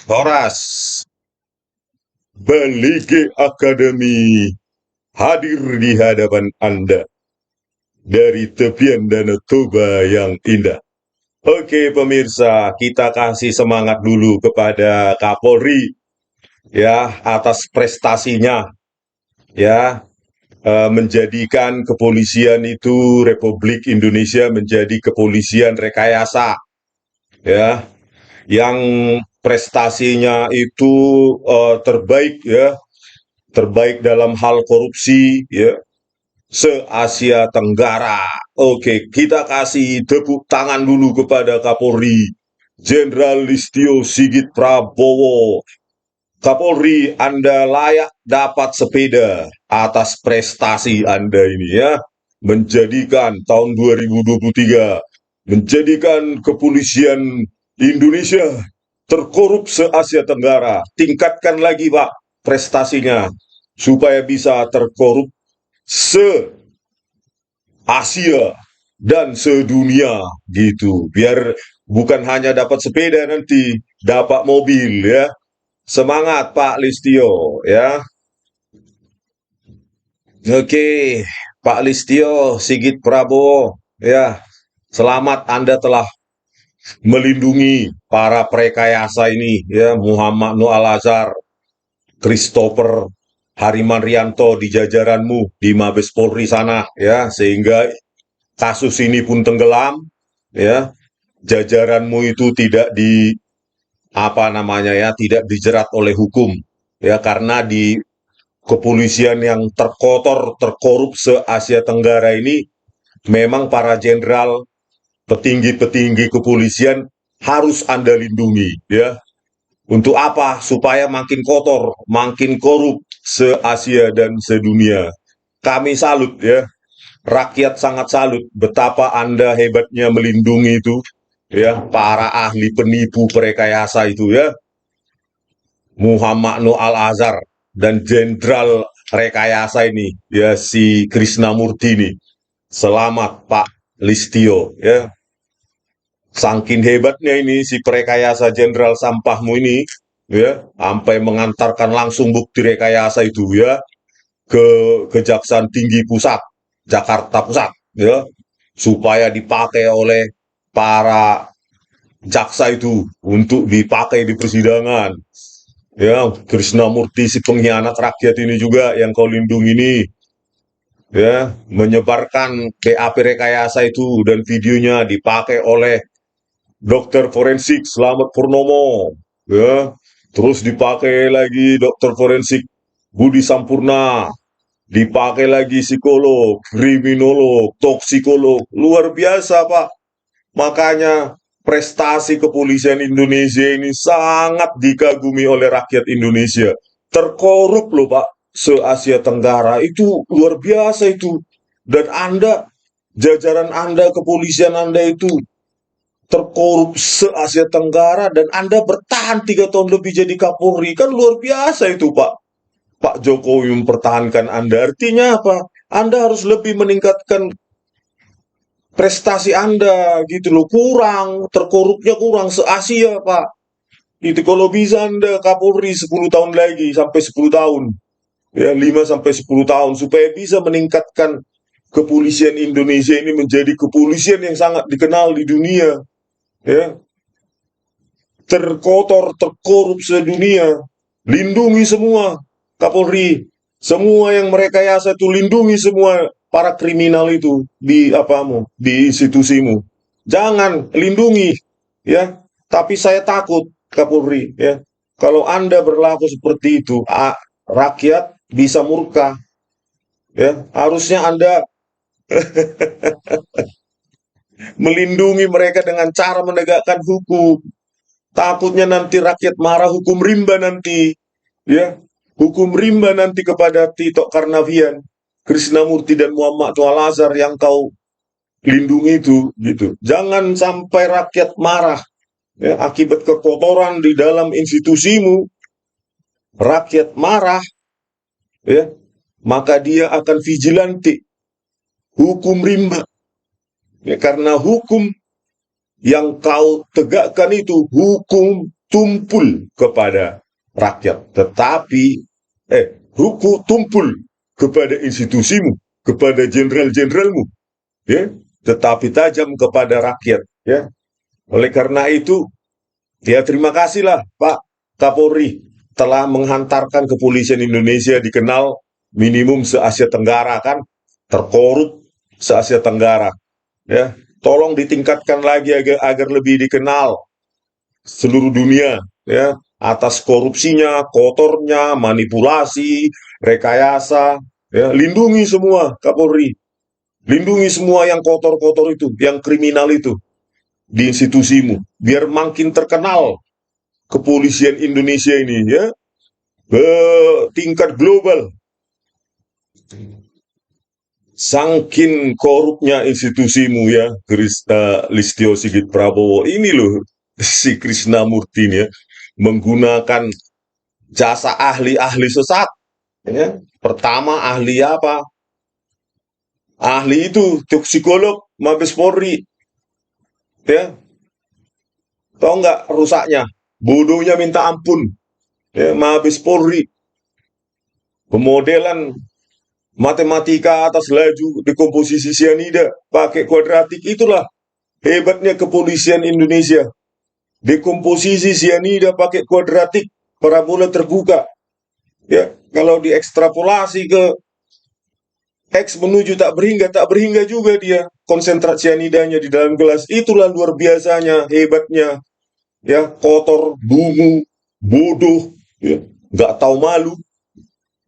Horas, Balige Akademi hadir di hadapan Anda dari tepian Danau Toba yang indah. Oke pemirsa, kita kasih semangat dulu kepada Kapolri ya atas prestasinya ya, menjadikan kepolisian itu Republik Indonesia menjadi kepolisian rekayasa ya, yang prestasinya itu terbaik ya, terbaik dalam hal korupsi ya, se-Asia Tenggara. Oke, kita kasih tepuk tangan dulu kepada Kapolri Jenderal Listio Sigit Prabowo. Kapolri, Anda layak dapat sepeda atas prestasi Anda ini ya. Menjadikan tahun 2023, menjadikan kepolisian Indonesia terkorup se-Asia Tenggara. Tingkatkan lagi Pak prestasinya supaya bisa terkorup se-Asia dan sedunia gitu. Biar bukan hanya dapat sepeda nanti, dapat mobil ya. Semangat Pak Listio ya. Oke, Pak Listio Sigit Prabowo ya. Selamat Anda telah melindungi para prekayasa ini ya, Muhammad Nur Al-Azhar, Christopher Harimanrianto di jajaranmu di Mabes Polri sana ya, sehingga kasus ini pun tenggelam ya, jajaranmu itu tidak di apa namanya ya, tidak dijerat oleh hukum ya, karena di kepolisian yang terkotor terkorup se Asia Tenggara ini memang para jenderal petinggi-petinggi kepolisian harus Anda lindungi ya. Untuk apa? Supaya makin kotor, makin korup se Asia dan sedunia. Kami salut ya, rakyat sangat salut betapa Anda hebatnya melindungi itu ya, para ahli penipu perekayasa itu ya, Muhammad Nur Al-Azhar dan jenderal rekayasa ini ya, si Krisnamurti ini. Selamat Pak Listio ya. Saking hebatnya ini si perekayasa jenderal sampahmu ini ya, sampai mengantarkan langsung bukti rekayasa itu ya ke Kejaksaan Tinggi Pusat Jakarta Pusat ya, supaya dipakai oleh para jaksa itu untuk dipakai di persidangan ya. Krisnamurti si pengkhianat rakyat ini juga yang kau lindungi ini ya, menyebarkan BAP rekayasa itu dan videonya dipakai oleh dokter forensik Slamet Purnomo ya, terus dipakai lagi dokter forensik Budi Sampurna, dipakai lagi psikolog, kriminolog, toksikolog. Luar biasa Pak. Makanya prestasi kepolisian Indonesia ini sangat dikagumi oleh rakyat Indonesia. Terkorup loh Pak, se-Asia Tenggara itu luar biasa itu. Dan Anda, jajaran Anda, kepolisian Anda itu terkorup se-Asia Tenggara dan Anda bertahan 3 tahun lebih jadi Kapolri. Kan luar biasa itu Pak. Pak Jokowi mempertahankan Anda. Artinya apa? Anda harus lebih meningkatkan prestasi Anda gitu loh. Kurang, terkorupnya kurang se-Asia Pak. Itu kalau bisa Anda Kapolri 10 tahun lagi sampai 10 tahun. Ya, 5 sampai 10 tahun supaya bisa meningkatkan kepolisian Indonesia ini menjadi kepolisian yang sangat dikenal di dunia. Ya, terkotor, terkorup sedunia. Lindungi semua Kapolri. Semua yang merekayasa itu lindungi semua para kriminal itu di apamu, di institusimu. Jangan lindungi ya. Tapi saya takut Kapolri ya. Kalau Anda berlaku seperti itu, rakyat bisa murka ya. Harusnya Anda melindungi mereka dengan cara menegakkan hukum. Takutnya nanti rakyat marah, hukum rimba nanti ya. Hukum rimba nanti kepada Tito Karnavian, Krisnamurti dan Muhammad Al-Azhar yang kau lindungi itu gitu. Jangan sampai rakyat marah ya, akibat kekotoran di dalam institusimu. Rakyat marah ya, maka dia akan vigilanti, hukum rimba ya, karena hukum yang kau tegakkan itu hukum tumpul kepada rakyat, tetapi hukum tumpul kepada institusimu, kepada jenderal-jenderalmu, ya, tetapi tajam kepada rakyat, ya. Oleh karena itu, ya terima kasihlah Pak Kapolri telah menghantarkan kepolisian Indonesia dikenal minimum se-Asia Tenggara kan, terkorup se-Asia Tenggara, ya. Tolong ditingkatkan lagi agar lebih dikenal seluruh dunia, ya, atas korupsinya, kotornya, manipulasi, rekayasa, ya. Lindungi semua Kapolri, lindungi semua yang kotor-kotor itu, yang kriminal itu di institusimu, biar makin terkenal kepolisian Indonesia ini, ya, ke tingkat global. Sangkin korupnya institusimu, ya, Listio Sigit Prabowo ini loh, si Krisnamurti ini, ya, menggunakan jasa ahli-ahli sesat, ya. Pertama ahli apa? Ahli itu toksikolog Mabes Polri, ya. Tahu nggak rusaknya? Bodohnya minta ampun, ya, Mabes Polri. Pemodelan matematika atas laju dekomposisi sianida pakai kuadratik, itulah hebatnya kepolisian Indonesia. Dekomposisi sianida pakai kuadratik, parabola terbuka, ya. Kalau diekstrapolasi ke X menuju tak berhingga juga dia konsentrat sianidanya di dalam gelas. Itulah luar biasanya, hebatnya, ya, kotor, dungu, bodoh, ya, nggak tahu malu.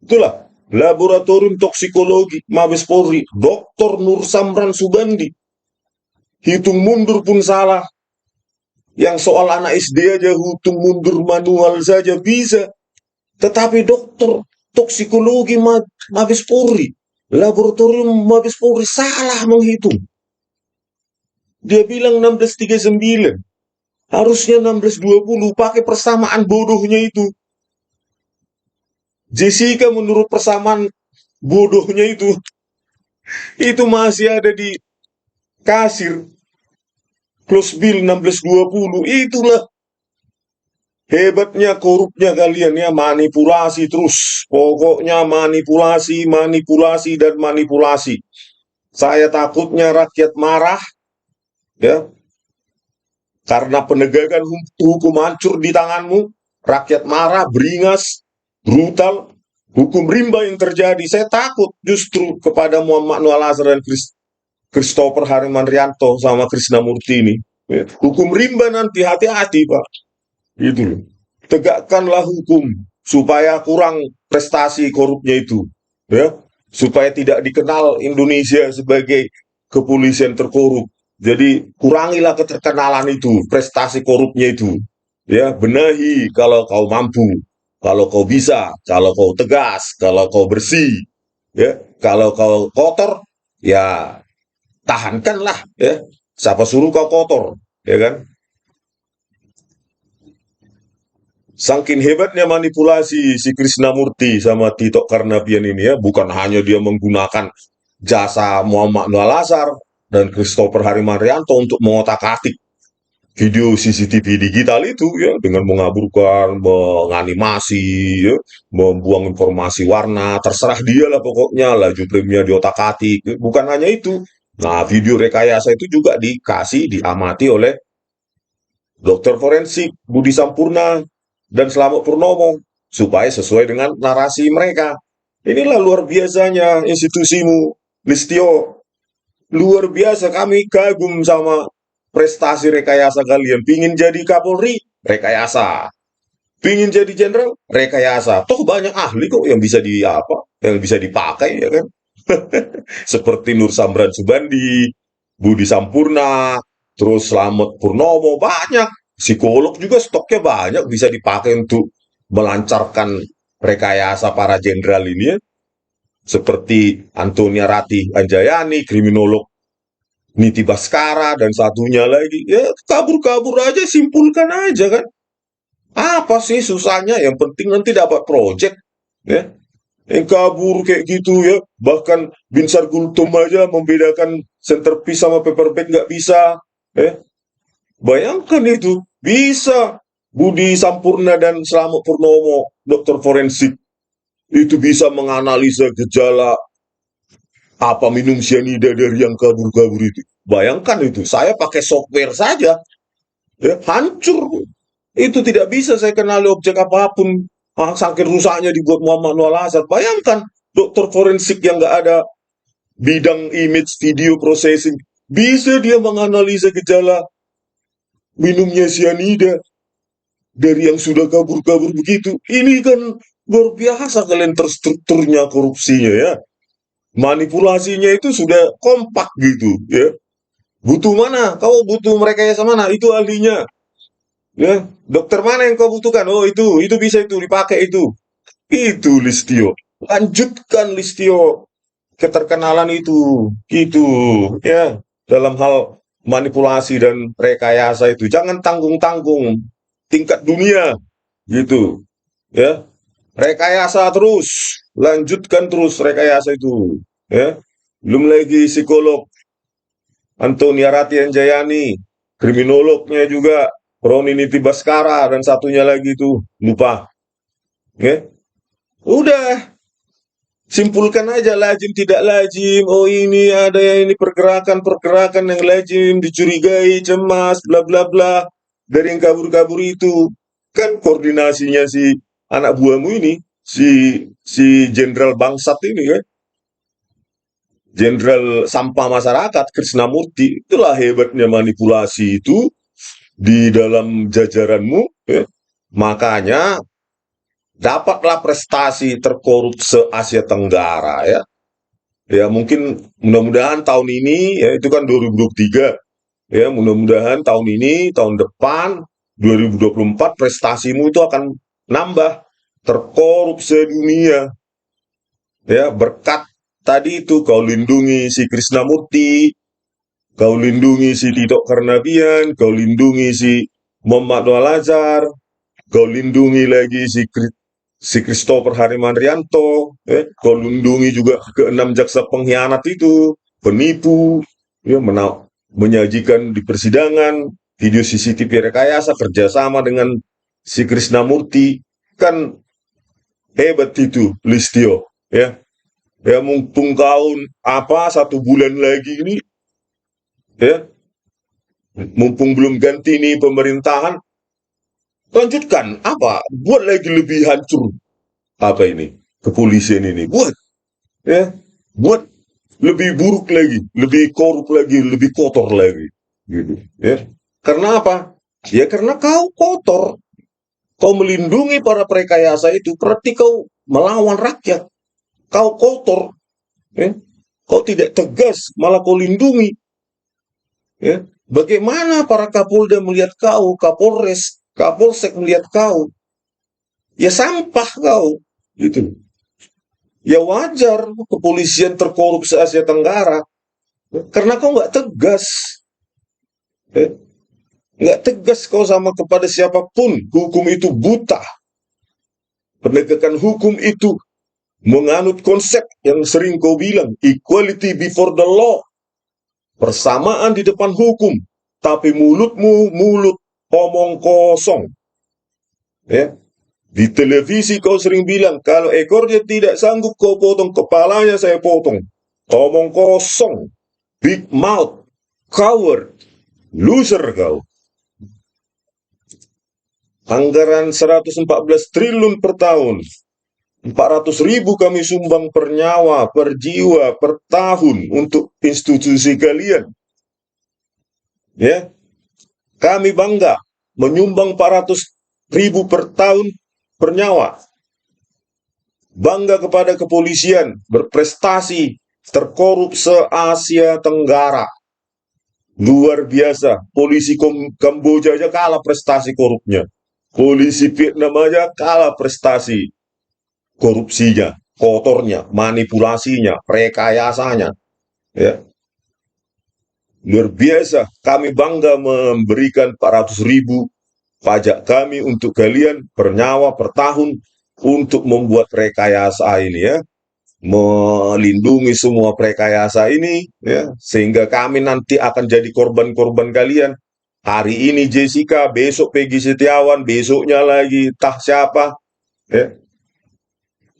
Itulah Laboratorium Toksikologi Mabes Polri, Dr. Nur Samran Subandi. Hitung mundur pun salah. Yang soal anak SD aja hitung mundur manual saja bisa. Tetapi dokter toksikologi Mabes Polri, Laboratorium Mabes Polri salah menghitung. Dia bilang 1639. Harusnya 1620, pakai persamaan bodohnya itu. Jessica menurut persamaan bodohnya itu masih ada di kasir. Close bill 1620, itulah hebatnya korupnya kalian, ya, manipulasi terus. Pokoknya manipulasi, manipulasi, dan manipulasi. Saya takutnya rakyat marah, ya, karena penegakan hukum hancur di tanganmu. Rakyat marah, beringas, brutal, hukum rimba yang terjadi. Saya takut justru kepada Muhammad Nur Al-Azhar dan Christopher Harimanrianto sama Krisnamurti ini. Ya, hukum rimba nanti, hati-hati Pak. Itu loh. Tegakkanlah hukum supaya kurang prestasi korupnya itu, ya. Supaya tidak dikenal Indonesia sebagai kepolisian terkorup. Jadi kurangilah keterkenalan itu, prestasi korupnya itu. Ya, benahi kalau kau mampu, kalau kau bisa, kalau kau tegas, kalau kau bersih, ya. Kalau kau kotor, ya tahankanlah, ya. Siapa suruh kau kotor, ya kan? Saking hebatnya manipulasi si Krisnamurti sama Tito Karnavian ini, ya, bukan hanya dia menggunakan jasa Muhammad Nur Al-Azhar dan Christopher Harimanrianto untuk mengotak-atik video CCTV digital itu, ya, dengan mengaburkan, menganimasi, ya, membuang informasi warna, terserah dia lah pokoknya, laju premium diotak-atik. Bukan hanya itu. Nah, video rekayasa itu juga diamati oleh dokter forensik Budi Sampurna dan Slamet Purnomo supaya sesuai dengan narasi mereka. Inilah luar biasanya institusimu, Listio. Luar biasa, kami kagum sama prestasi rekayasa kalian. Pingin jadi Kapolri, rekayasa. Pingin jadi jenderal, rekayasa. Toh banyak ahli kok yang bisa yang bisa dipakai, ya kan? Seperti Nur Samran Subandi, Budi Sampurna, terus Slamet Purnomo, banyak. Psikolog juga stoknya banyak, bisa dipakai untuk melancarkan rekayasa para jenderal ini, ya. Seperti Antonia Ratih Anjayani, kriminolog Niti Baskara, dan satunya lagi. Ya kabur-kabur aja, simpulkan aja kan. Apa sih susahnya? Yang penting nanti dapat project, ya. Yang kabur kayak gitu, ya. Bahkan Binsar Gultom aja membedakan centerpiece sama paperback nggak bisa, ya. Bayangkan itu, bisa Budi Sampurna dan Slamet Purnomo, dokter forensik, itu bisa menganalisa gejala apa minum cyanida dari yang kabur-kabur itu. Bayangkan itu, saya pakai software saja, ya hancur. Itu tidak bisa saya kenali objek apapun. Saking rusaknya dibuat Muhammad Noor Al-Azhar. Bayangkan dokter forensik yang nggak ada bidang image video processing, bisa dia menganalisa gejala minumnya cyanida dari yang sudah kabur-kabur begitu. Ini kan luar biasa kalian terstrukturnya korupsinya ya. Manipulasinya itu sudah kompak gitu ya. Butuh mana? Kau butuh mereka yang mana? Itu ahlinya. Ya, dokter mana yang kau butuhkan? Oh, itu bisa itu dipakai itu. Itu Listio. Lanjutkan Listio keterkenalan itu. Itu ya dalam hal manipulasi dan rekayasa itu. Jangan tanggung-tanggung tingkat dunia gitu. Ya, rekayasa terus, lanjutkan terus rekayasa itu. Ya, belum lagi psikolog Antonia Ratian Jayani, kriminolognya juga Roni Niti Baskara dan satunya lagi itu lupa. Ya, udah simpulkan aja lazim tidak lazim. Oh ini ada yang ini pergerakan-pergerakan yang lazim dicurigai, cemas, bla bla bla dari yang kabur-kabur itu. Kan koordinasinya si anak buahmu ini, si Jenderal Bangsat ini kan, Jenderal Sampah Masyarakat Krisnamurti. Itulah hebatnya manipulasi itu di dalam jajaranmu. Ya. Makanya dapatlah prestasi terkorup se-Asia Tenggara ya. Ya mungkin mudah-mudahan tahun ini ya itu kan 2023 ya mudah-mudahan tahun ini tahun depan 2024 prestasimu itu akan nambah terkorup sedunia ya berkat tadi itu kau lindungi si Krisnamurti, kau lindungi si Tito Karnavian, kau lindungi si Muhammad Noor Al-Azhar, kau lindungi lagi si Christopher Harimanrianto, kau lindungi juga keenam jaksa pengkhianat itu, penipu, ya, menyajikan di persidangan video CCTV rekayasa kerjasama dengan si Krisnamurti, kan hebat itu Listio, ya. Ya mumpung kau apa 1 bulan lagi ini, ya, mumpung belum ganti nih pemerintahan, lanjutkan apa? Buat lagi lebih hancur apa ini kepolisian ini ya buat lebih buruk lagi, lebih korup lagi, lebih kotor lagi, gitu ya. Karena apa? Ya karena kau kotor, kau melindungi para perekayasa itu, berarti kau melawan rakyat, kau kotor, ya. Kau tidak tegas, malah kau lindungi, ya. Bagaimana para Kapolda melihat kau, Kapolres, Kapolsek melihat kau? Ya sampah kau, gitu. Ya wajar kepolisian terkorup se Asia Tenggara karena kau nggak tegas, eh, nggak tegas kau sama kepada siapapun. Hukum itu buta, penegakan hukum itu menganut konsep yang sering kau bilang equality before the law, persamaan di depan hukum. Tapi mulutmu mulut omong kosong, ya. Di televisi kau sering bilang kalau ekornya tidak sanggup kau potong, kepalanya saya potong. Omong kosong, big mouth, coward, loser kau. Anggaran 114 triliun per tahun. 400.000 kami sumbang per nyawa, per jiwa, per tahun untuk institusi kalian. Ya, kami bangga menyumbang 400.000 per tahun per nyawa. Bangga kepada kepolisian, berprestasi, terkorup se-Asia Tenggara. Luar biasa, polisi Kamboja aja kalah prestasi korupnya. Polisi Vietnam aja kalah prestasi korupsinya, kotornya, manipulasinya, rekayasanya. Ya. Luar biasa, kami bangga memberikan 400.000 pajak kami untuk kalian per nyawa per tahun untuk membuat rekayasa ini ya. Melindungi semua rekayasa ini ya, sehingga kami nanti akan jadi korban-korban kalian. Hari ini Jessica, besok Peggy Setiawan, besoknya lagi tah siapa, ya.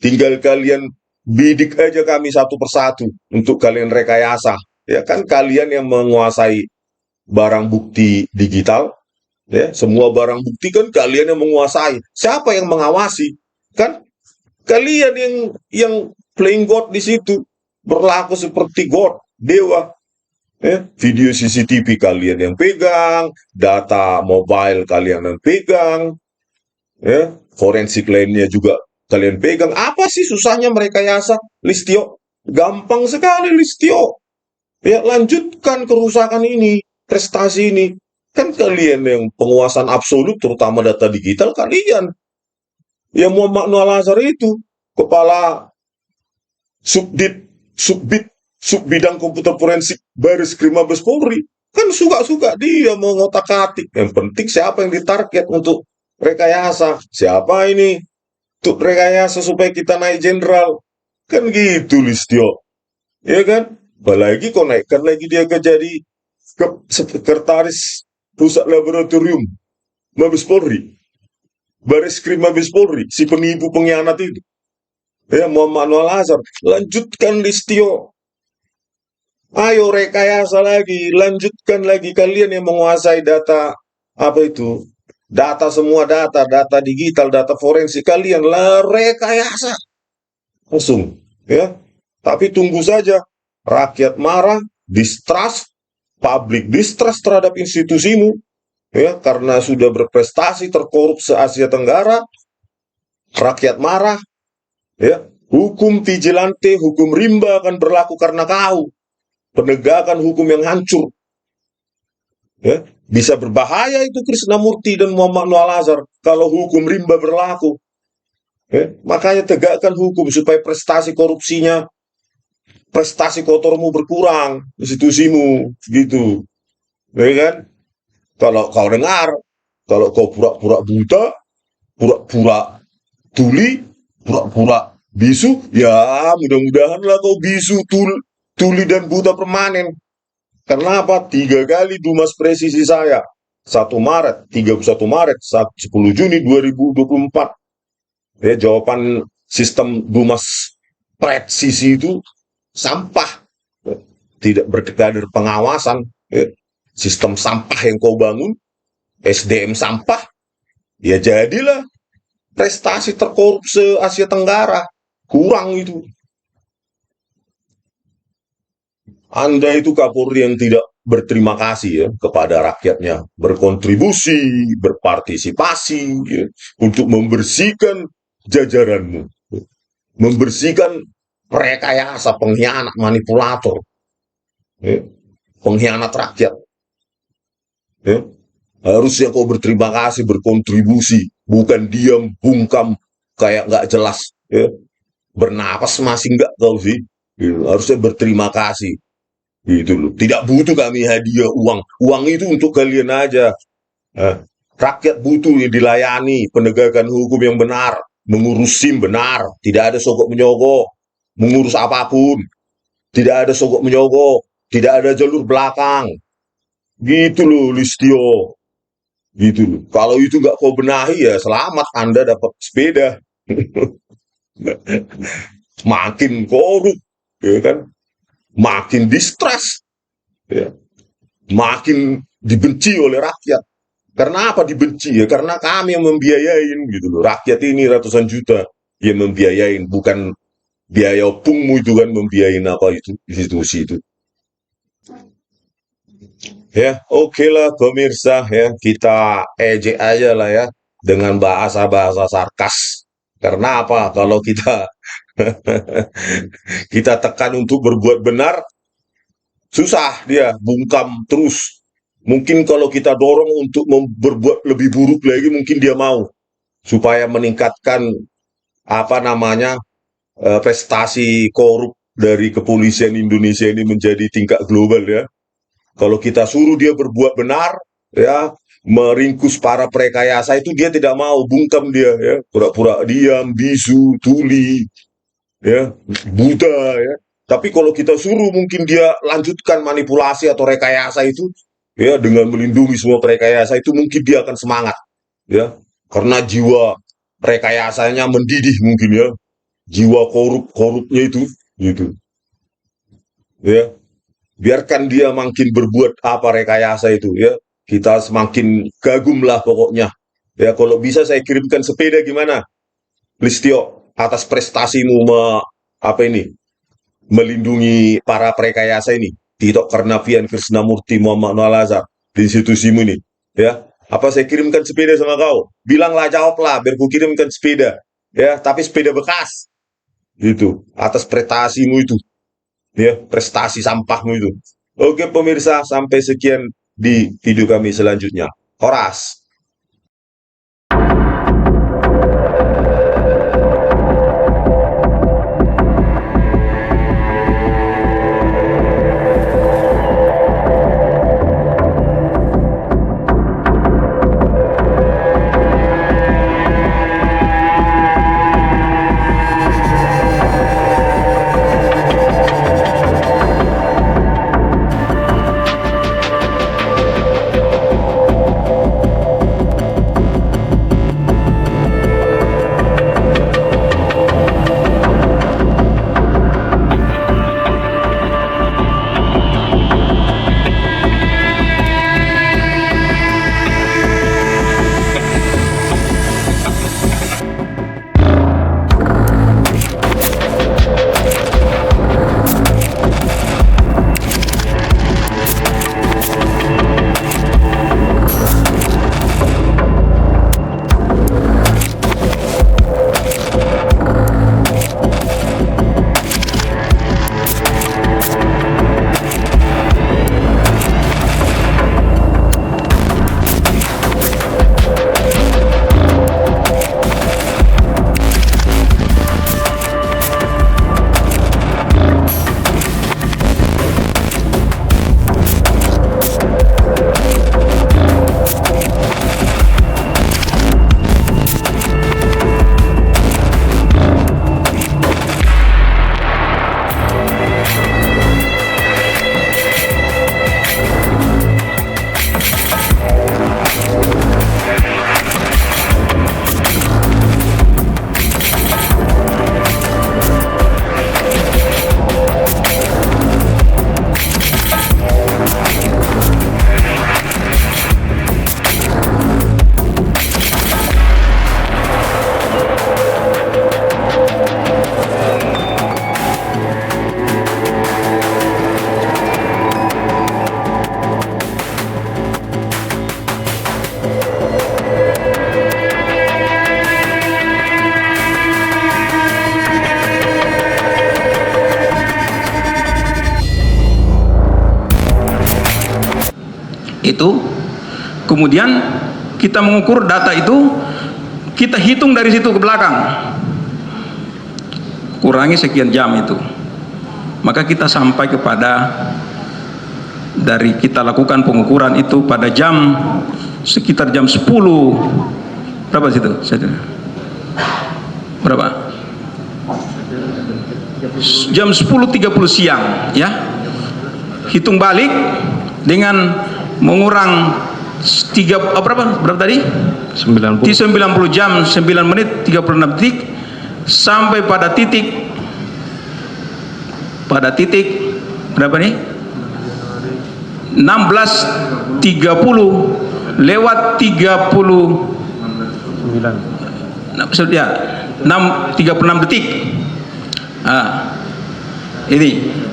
Tinggal kalian bidik aja kami satu persatu untuk kalian rekayasa. Ya kan kalian yang menguasai barang bukti digital, ya. Semua barang bukti kan kalian yang menguasai. Siapa yang mengawasi? Kan kalian yang playing God di situ, berlaku seperti God, dewa. Video CCTV kalian yang pegang, data mobile kalian yang pegang, forensik lainnya juga kalian pegang. Apa sih susahnya merekayasa, Listio? Gampang sekali, Listio. Ya, lanjutkan kerusakan ini, prestasi ini. Kan kalian yang penguasaan absolut, terutama data digital, kalian. Ya, Muhammad Noah Lazar itu, kepala subdit, subbit, subbidang komputer forensik Baris Krim Mabes Polri. Kan suka-suka dia mau ngotak-atik. Yang penting siapa yang ditarget untuk rekayasa. Siapa ini? Untuk rekayasa supaya kita naik jenderal. Kan gitu, Listio. Ya kan? Apalagi kau naikkan lagi dia ke jadi sekretaris pusat laboratorium Mabes Polri. Baris Krim Mabes Polri. Si penipu pengkhianat itu. Ya, Muhammad Noah Lazar. Lanjutkan, Listio. Ayo rekayasa lagi, lanjutkan lagi kalian yang menguasai data apa itu? Data semua data digital, data forensik kalian lah rekayasa langsung, ya. Tapi tunggu saja, rakyat marah, distrust, public distrust terhadap institusimu, ya, karena sudah berprestasi terkorup se Asia Tenggara, rakyat marah, ya. Hukum vigilante, hukum rimba akan berlaku karena kau. Penegakan hukum yang hancur, ya, bisa berbahaya itu Krisnamurti dan Muhammad Noah Lazar kalau hukum rimba berlaku, ya. Makanya tegakkan hukum supaya prestasi korupsinya, prestasi kotormu berkurang, institusimu gitu, ya kan. Kalau kau dengar, kalau kau pura-pura buta, pura-pura tuli, pura-pura bisu, ya mudah-mudahanlah kau bisu, tuli dan buta permanen. Kenapa? 3 kali Dumas presisi saya. 1 Maret, 31 Maret, 10 Juni 2024. Ya, jawaban sistem Dumas presisi itu sampah. Tidak berkader pengawasan. Ya. Sistem sampah yang kau bangun, SDM sampah, ya jadilah prestasi terkorup se-Asia Tenggara. Kurang itu. Anda itu Kapolri yang tidak berterima kasih ya kepada rakyatnya, berkontribusi, berpartisipasi ya, untuk membersihkan jajaranmu, membersihkan rekayasa pengkhianat, manipulator, ya, pengkhianat rakyat. Ya. Harusnya kau berterima kasih, berkontribusi, bukan diam, bungkam, kayak nggak jelas. Ya. Bernapas masih nggak kau sih. Ya. Harusnya berterima kasih. Gitu loh. Tidak butuh kami hadiah uang. Uang itu untuk kalian aja. Eh, Rakyat butuh dilayani, penegakan hukum yang benar, mengurus SIM benar, tidak ada sogok menyogok, mengurus apapun, tidak ada sogok menyogok, tidak ada jalur belakang. Gitu loh, Listio. Gitu loh. Kalau itu nggak kau benahi ya selamat Anda dapat sepeda. Makin korup, ya kan? Makin distrust, ya. Makin dibenci oleh rakyat. Karena apa dibenci ya? Karena kami yang membiayain gitu loh. Rakyat ini ratusan juta yang membiayain, bukan biaya pungmu itu kan membiayain apa itu institusi itu. Ya, oke lah pemirsa ya, kita ejek aja lah ya dengan bahasa-bahasa sarkas. Karena apa? Kalau kita kita tekan untuk berbuat benar, susah dia bungkam terus. Mungkin kalau kita dorong untuk berbuat lebih buruk lagi, mungkin dia mau supaya meningkatkan apa namanya prestasi korup dari kepolisian Indonesia ini menjadi tingkat global ya. Kalau kita suruh dia berbuat benar, ya, meringkus para prekayasa itu dia tidak mau, bungkam dia, ya, pura-pura diam, bisu, tuli, ya, buta, ya. Tapi kalau kita suruh mungkin dia lanjutkan manipulasi atau rekayasa itu, ya, dengan melindungi semua rekayasa itu, mungkin dia akan semangat, ya, karena jiwa rekayasanya mendidih mungkin, ya, jiwa korupnya itu, gitu, ya. Biarkan dia makin berbuat apa rekayasa itu, ya, kita semakin kagum lah pokoknya, ya. Kalau bisa saya kirimkan sepeda gimana, Listio, atas prestasimu apa ini, melindungi para perekayasa ini, Tito Karnavian, Krishnamurti, Muhammad Noah Lazar, di institusimu ini, ya. Apa saya kirimkan sepeda sama kau? Bilanglah, jawablah, biar ku kirimkan sepeda, ya, tapi sepeda bekas, gitu, atas prestasimu itu, ya, prestasi sampahmu itu. Oke pemirsa, sampai sekian di video kami selanjutnya. Horas. Itu kemudian kita mengukur data itu, kita hitung dari situ ke belakang, kurangi sekian jam itu, maka kita sampai kepada, dari kita lakukan pengukuran itu pada jam sekitar jam 10 berapa situ berapa, jam 10.30 siang, ya, hitung balik dengan mengurang berapa tadi? 90 jam 9 menit 36 detik sampai pada titik berapa nih? 16.30 lewat 36 detik.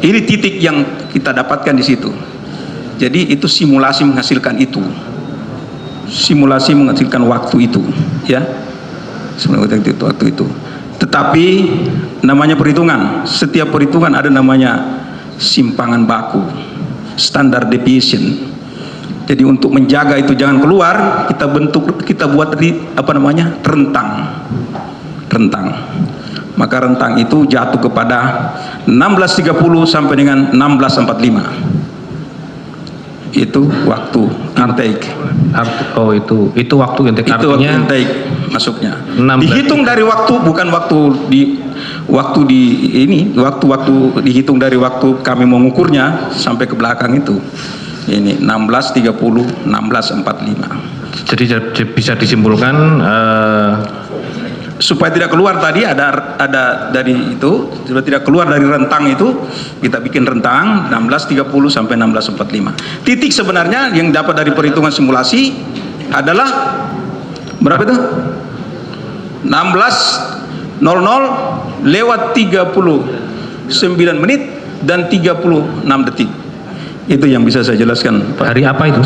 Ini titik yang kita dapatkan di situ. Jadi itu simulasi menghasilkan itu, simulasi menghasilkan waktu itu, ya, waktu itu. Tetapi namanya perhitungan, setiap perhitungan ada namanya simpangan baku, standar deviation. Jadi untuk menjaga itu jangan keluar, kita buat rentang. Maka rentang itu jatuh kepada 16.30 sampai dengan 16.45. Itu waktu intake. Oh, itu waktu intake, itu artinya waktu intake masuknya. 16. Dihitung dari waktu, bukan waktu dihitung dari waktu kami mengukurnya sampai ke belakang itu. Ini 16.30, 16.45. Jadi bisa disimpulkan Supaya tidak keluar tadi ada dari itu, supaya tidak keluar dari rentang itu, kita bikin rentang 16.30 sampai 16.45. Titik sebenarnya yang dapat dari perhitungan simulasi adalah berapa itu? 16.00 lewat 39 menit dan 36 detik. Itu yang bisa saya jelaskan, Pak. hari apa itu?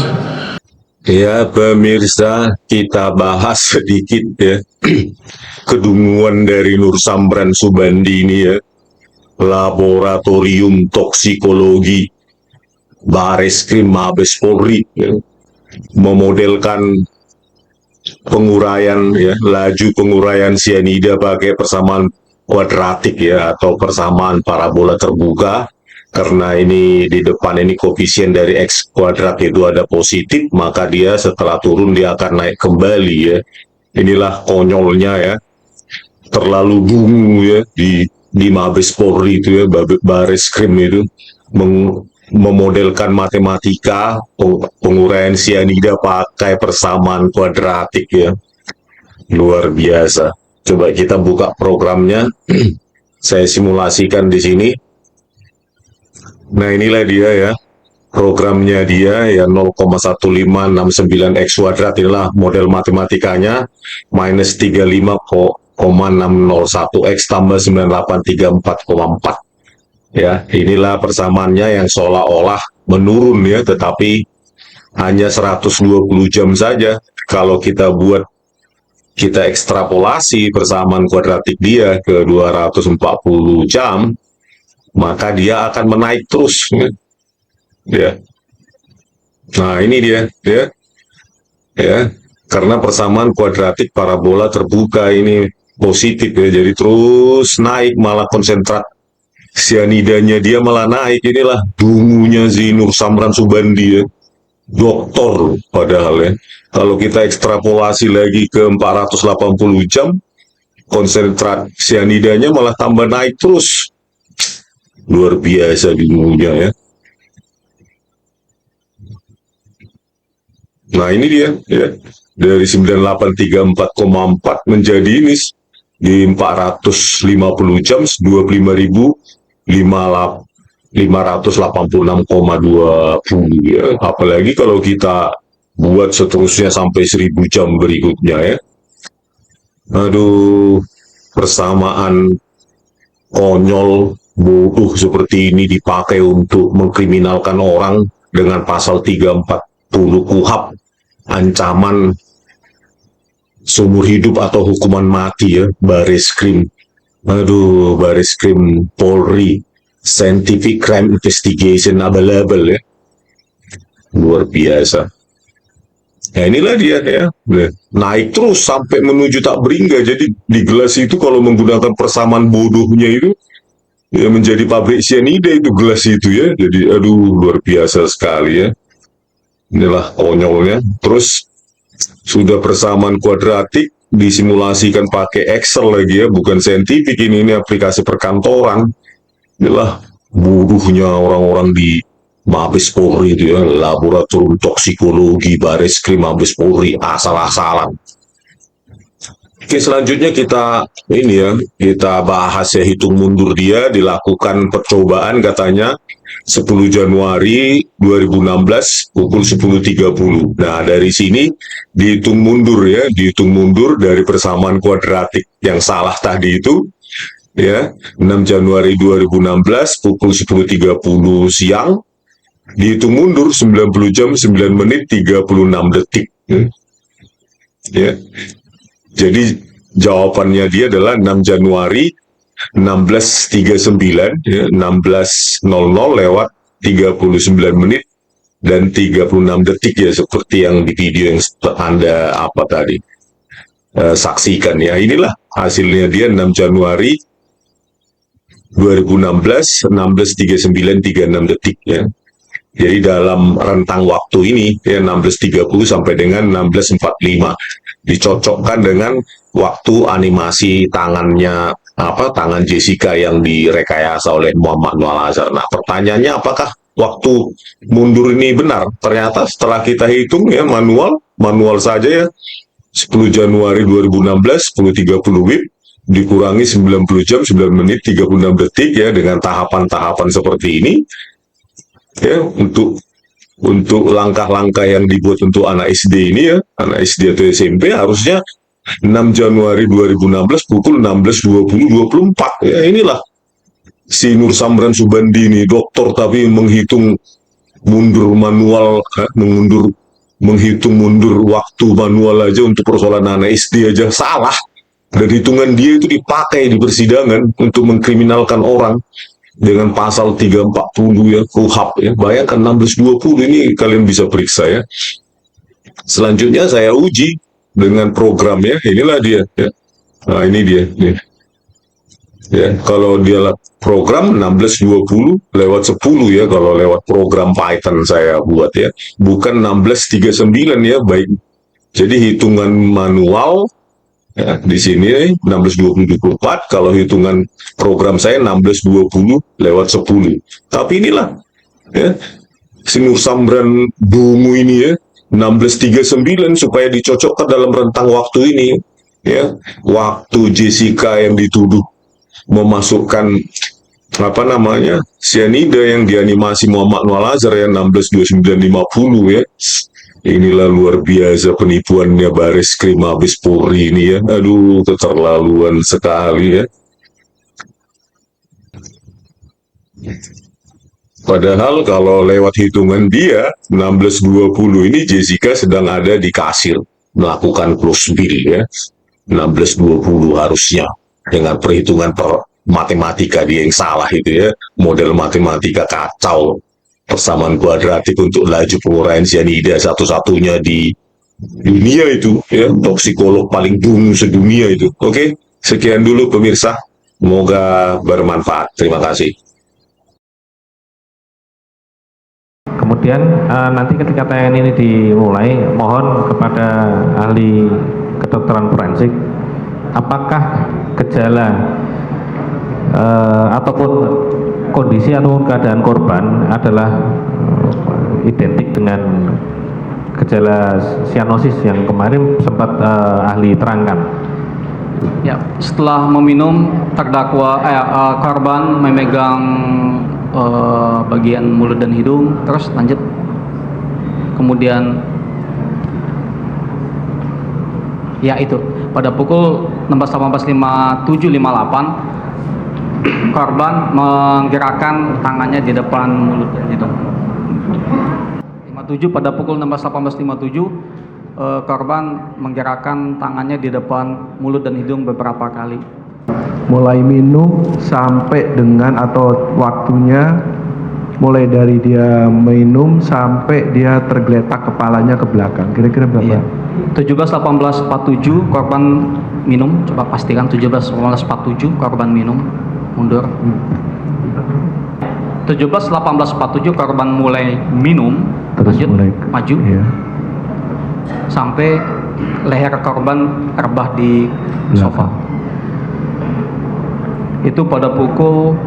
Ya, pemirsa, kita bahas sedikit ya kedunguan dari Nur Samran Subandi ini ya. Laboratorium Toksikologi Bareskrim Mabes Polri ya, memodelkan penguraian ya, laju penguraian sianida pakai persamaan kuadratik ya, atau persamaan parabola terbuka. Karena ini di depan ini koefisien dari X kuadrat itu ada positif, maka dia setelah turun dia akan naik kembali ya. Inilah konyolnya ya, terlalu dungu ya di Mabes Polri itu ya, Bareskrim itu memodelkan matematika penguraian sianida pakai persamaan kuadratik ya. Luar biasa. Coba kita buka programnya. Saya simulasikan di sini. Nah, inilah dia ya, programnya dia ya, 0,1569 X kuadrat, inilah model matematikanya, minus 35,601 X tambah 9834,4 ya. Inilah persamaannya yang seolah-olah menurun ya, tetapi hanya 120 jam saja. Kalau kita kita ekstrapolasi persamaan kuadratik dia ke 240 jam, maka dia akan menaik terus ya. Nah, ini dia ya, karena persamaan kuadratik parabola terbuka ini positif ya, jadi terus naik, malah konsentrat sianidanya dia malah naik. Inilah dungunya si Nur Samran Subandi ya, doktor padahal ya. Kalau kita ekstrapolasi lagi ke 480 jam, konsentrat sianidanya malah tambah naik terus. Luar biasa dungunya ya. Nah, ini dia ya, dari 9834,4 menjadi ini di 450 jam 25.586,20 ya. Apalagi kalau kita buat seterusnya sampai 1000 jam berikutnya ya. Aduh, persamaan konyol bodoh seperti ini dipakai untuk mengkriminalkan orang dengan pasal 340 KUHP, ancaman seumur hidup atau hukuman mati ya, Bareskrim. Aduh, Bareskrim Polri, Scientific Crime Investigation abal-abal ya. Luar biasa. Nah, inilah dia ya, naik terus sampai menuju tak beringga. Jadi di gelas itu kalau menggunakan persamaan bodohnya itu ya, menjadi pabrik sianida itu gelas itu ya. Jadi aduh, luar biasa sekali ya. Inilah konyolnya. Terus sudah persamaan kuadratik disimulasikan pakai Excel lagi ya, bukan saintifik ini aplikasi perkantoran. Inilah bodohnya orang-orang di Mabes Polri itu ya, Laboratorium Toksikologi Bareskrim Mabes Polri, asal-asalan. Oke, selanjutnya kita kita bahas ya, hitung mundur dia. Dilakukan percobaan katanya 10 Januari 2016 pukul 10.30. Nah, dari sini dihitung mundur ya, dihitung mundur dari persamaan kuadratik yang salah tadi itu ya, 6 Januari 2016 pukul 10.30 siang, dihitung mundur 90 jam 9 menit 36 detik ya. Jadi jawabannya dia adalah 6 Januari 16.39 ya, 16.00 lewat 39 menit dan 36 detik ya, seperti yang di video yang Anda saksikan ya. Inilah hasilnya dia, 6 Januari 2016 16.39 36 detik ya. Jadi dalam rentang waktu ini ya, 16.30 sampai dengan 16.45, dicocokkan dengan waktu animasi tangan Jessica yang direkayasa oleh Muhammad Nur Al-Azhar. Nah, pertanyaannya, apakah waktu mundur ini benar. Ternyata setelah kita hitung ya manual saja ya, 10 Januari 2016, 10.30 WIB, dikurangi 90 jam, 9 menit, 36 detik ya, dengan tahapan-tahapan seperti ini, ya, untuk langkah-langkah yang dibuat untuk anak SD ini ya, anak SD atau SMP harusnya 6 Januari 2016 pukul 16.20-24. Ya inilah si Nur Samran Subandi ini, dokter tapi menghitung mundur manual, menghitung mundur waktu manual aja untuk persoalan anak SD aja salah. Dan hitungan dia itu dipakai di persidangan untuk mengkriminalkan orang dengan pasal 340 ya, KUHP ya. Bayangkan 1620 ini kalian bisa periksa ya. Selanjutnya saya uji dengan programnya, inilah dia ya. Nah, ini dia nih. Ya, kalau dia program 1620 lewat 10 ya, kalau lewat program Python saya buat ya. Bukan 1639 ya, baik. Jadi hitungan manual ya, di sini 1620-24, kalau hitungan program saya 1620 lewat 10. Tapi inilah ya, si Nur Samran Dungu ini ya, 1639 supaya dicocokkan dalam rentang waktu ini ya, waktu Jessica yang dituduh memasukkan cyanida yang dianimasi Muhammad Nur Al-Azhar ya, 162950 ya. Inilah luar biasa penipuannya Baris Krim Mabes Polri ini ya. Aduh, keterlaluan sekali ya. Padahal kalau lewat hitungan dia 1620 ini Jessica sedang ada di kasir melakukan close bill ya. 1620 harusnya, dengan perhitungan matematika dia yang salah itu ya. Model matematika kacau. Persamaan kuadratik untuk laju penguraian cyanida satu-satunya di dunia itu ya, toksikolog paling boom sedunia itu. Oke, sekian dulu pemirsa, semoga bermanfaat. Terima kasih. Kemudian nanti ketika tayangan ini dimulai, mohon kepada ahli kedokteran forensik, apakah gejala ataupun kondisi atau keadaan korban adalah identik dengan gejala sianosis yang kemarin sempat ahli terangkan. Ya, setelah meminum, terdakwa korban memegang bagian mulut dan hidung, terus lanjut. Kemudian ya itu pada pukul 16.18.57.58 korban menggerakkan tangannya di depan mulut dan hidung. 57 pada pukul 16.18.57 korban menggerakkan tangannya di depan mulut dan hidung beberapa kali. Mulai minum sampai dengan atau waktunya mulai dari dia minum sampai dia tergeletak kepalanya ke belakang, kira-kira berapa? Iya. 17.18.47 korban minum, coba pastikan 17.18.47 korban minum, mundur. 17.18.47 korban mulai minum, terus lanjut mulai maju, iya. Sampai leher korban rebah di sofa. Itu pada pukul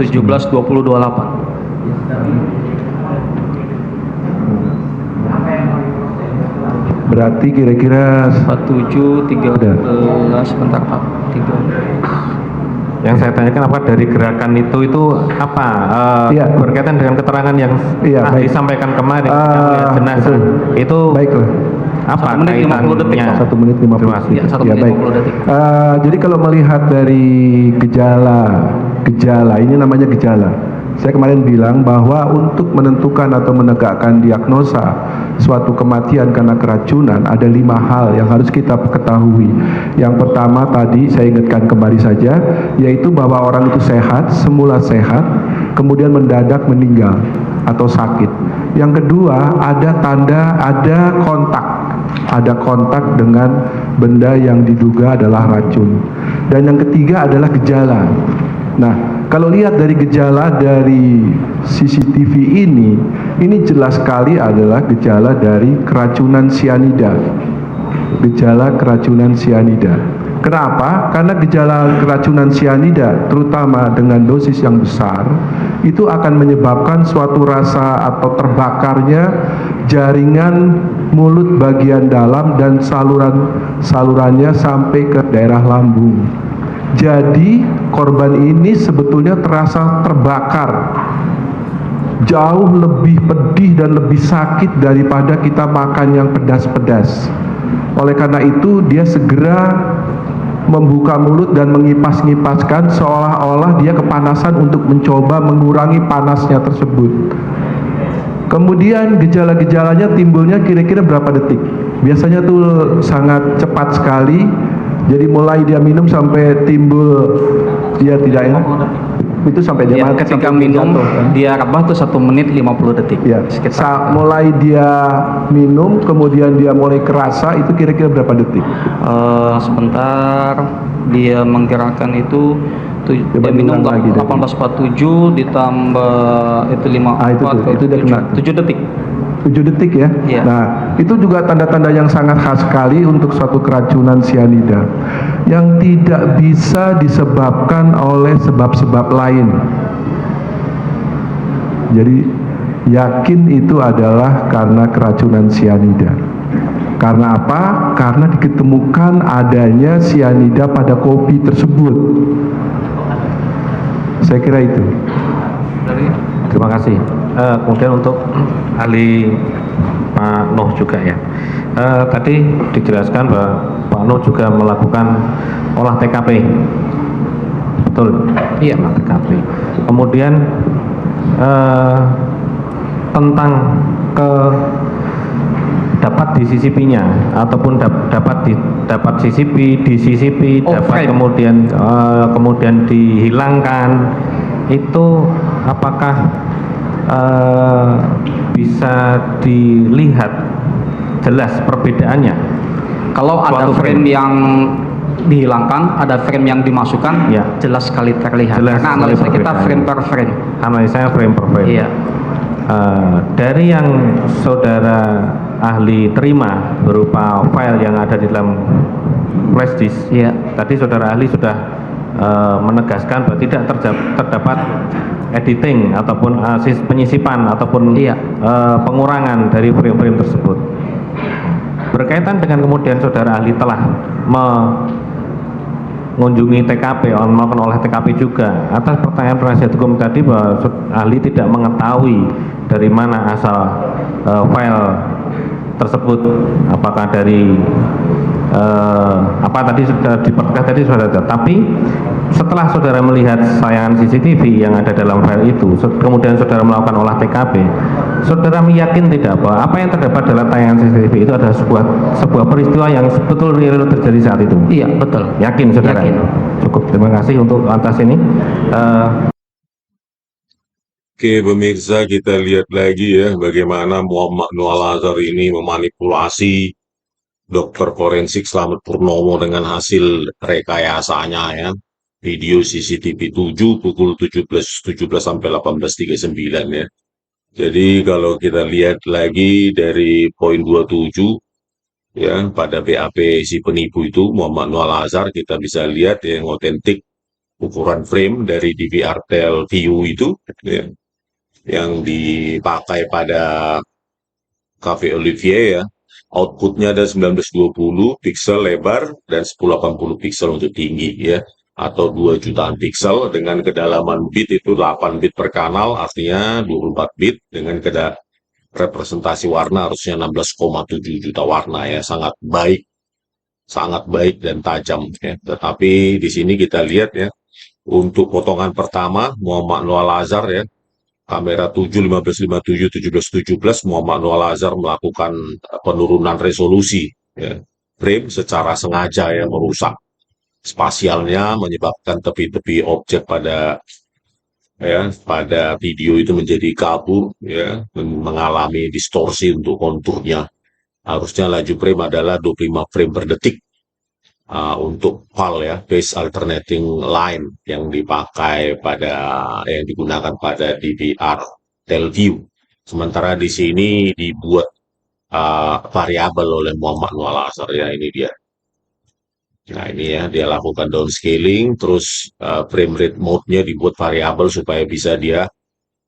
17.20.28. Berarti kira-kira 47.13 sebentar Pak. 3. Yang saya tanyakan apa dari gerakan itu apa iya. berkaitan dengan keterangan yang disampaikan kemarin melihat jenazah itu baiklah. Apa 1 menit 50 detik, kaitannya? 1 menit 50 detik. Ya, 1 menit baik. 50 detik. Jadi kalau melihat dari gejala ini namanya gejala. Saya kemarin bilang bahwa untuk menentukan atau menegakkan diagnosa suatu kematian karena keracunan ada 5 hal yang harus kita ketahui. Yang pertama tadi saya ingatkan kembali saja, yaitu bahwa orang itu sehat, semula sehat, kemudian mendadak meninggal atau sakit. Yang kedua ada tanda, ada kontak dengan benda yang diduga adalah racun. Dan yang ketiga adalah gejala. Nah, kalau lihat dari gejala dari CCTV ini jelas sekali adalah gejala dari keracunan cyanida. Gejala keracunan cyanida. Kenapa? Karena gejala keracunan sianida, terutama dengan dosis yang besar, itu akan menyebabkan suatu rasa atau terbakarnya jaringan mulut bagian dalam dan salurannya sampai ke daerah lambung. Jadi korban ini sebetulnya terasa terbakar, jauh lebih pedih dan lebih sakit daripada kita makan yang pedas-pedas. Oleh karena itu dia segera membuka mulut dan mengipas-ngipaskan seolah-olah dia kepanasan untuk mencoba mengurangi panasnya tersebut. Kemudian gejala-gejalanya timbulnya kira-kira berapa detik? Biasanya tuh sangat cepat sekali. Jadi mulai dia minum sampai timbul dia tidak enak. Itu sampai dia mati, ketika sampai minum jatuh, kan? dia rebah tuh 1 menit 50 detik. Ya, mulai dia minum kemudian dia mulai kerasa itu kira-kira berapa detik? Sebentar, dia menggerakkan itu dia minum lagi 18.47 ditambah itu 54 itu dia kena 7 detik. 7 detik ya. Iya. Nah, itu juga tanda-tanda yang sangat khas sekali untuk suatu keracunan sianida yang tidak bisa disebabkan oleh sebab-sebab lain. Jadi yakin itu adalah karena keracunan sianida. Karena apa? Karena diketemukan adanya sianida pada kopi tersebut. Saya kira itu. Terima kasih. Kemudian untuk ahli Pak Nuh juga ya. Tadi dijelaskan bahwa Pak Nuh juga melakukan olah TKP. Betul? Iya, olah TKP. Kemudian tentang dapat disisipinya ataupun dapat disisipi, dapat kemudian dihilangkan, itu apakah bisa dilihat jelas perbedaannya? Kalau ada frame yang dihilangkan, ada frame yang dimasukkan, ya, jelas sekali terlihat. Jelas karena analisa kita frame per frame. Analisanya frame per frame. Iya. Dari yang saudara ahli terima berupa file yang ada di dalam flash disk, iya, tadi saudara ahli sudah menegaskan bahwa tidak terdapat editing ataupun penyisipan ataupun iya, pengurangan dari frame-frame tersebut. Berkaitan dengan kemudian saudara ahli telah mengunjungi TKP, melakukan olah TKP juga, atas pertanyaan penasihat hukum tadi bahwa ahli tidak mengetahui dari mana asal file tersebut, apakah dari apa tadi sudah dipertegas tadi sudah ada. Tapi setelah saudara melihat tayangan CCTV yang ada dalam file itu, kemudian saudara melakukan olah TKP, saudara yakin tidak bahwa apa yang terdapat dalam tayangan CCTV itu adalah sebuah peristiwa yang betul real terjadi saat itu? Iya, betul. Yakin saudara? Yakin. Cukup, terima kasih untuk atas ini. Oke, pemirsa, kita lihat lagi ya bagaimana Muhammad Nuh Al-Azhar ini memanipulasi Dr. Forensik Slamet Purnomo dengan hasil rekayasanya ya. Video CCTV 7 pukul 17.17 sampai 18.39 ya. Jadi kalau kita lihat lagi dari poin 27 ya, pada BAP si penipu itu Muhammad Nuh Al-Azhar, kita bisa lihat yang otentik ukuran frame dari DVR Tel View itu ya, yang dipakai pada Cafe Olivier ya. Outputnya ada 1920 piksel lebar dan 1080 piksel untuk tinggi ya, atau 2 jutaan piksel dengan kedalaman bit itu 8 bit per kanal, artinya 24 bit dengan representasi warna harusnya 16,7 juta warna ya, sangat baik dan tajam ya. Tetapi di sini kita lihat ya, untuk potongan pertama Muhammad Nuh Al-Azhar ya, kamera 7, 1557, 1717, Muhammad Nuh Al-Azhar melakukan penurunan resolusi ya, frame secara sengaja ya, merusak spasialnya, menyebabkan tepi-tepi objek pada video itu menjadi kabur ya, mengalami distorsi untuk konturnya. Harusnya laju frame adalah 25 frame per detik. Untuk PAL ya, Phase Alternating Line yang digunakan pada DVR Telview. Sementara di sini dibuat variabel oleh Muhammad Nuh Al-Azhar ya, ini dia. Nah ini ya, dia lakukan downscaling, terus frame rate mode-nya dibuat variabel supaya bisa dia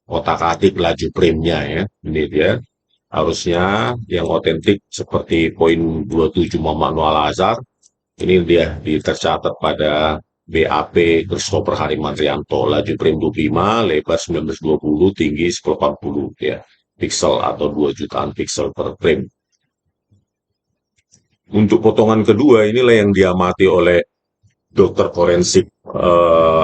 otak-atik laju frame-nya ya. Ini dia harusnya yang otentik seperti poin 27 Muhammad Noah Lazar. Ini dia tercatat pada BAP Christopher Harimantrianto, laju frame 25, lebar 1920, tinggi 1080 ya, pixel atau 2 jutaan pixel per frame. Untuk potongan kedua inilah yang diamati oleh dokter forensik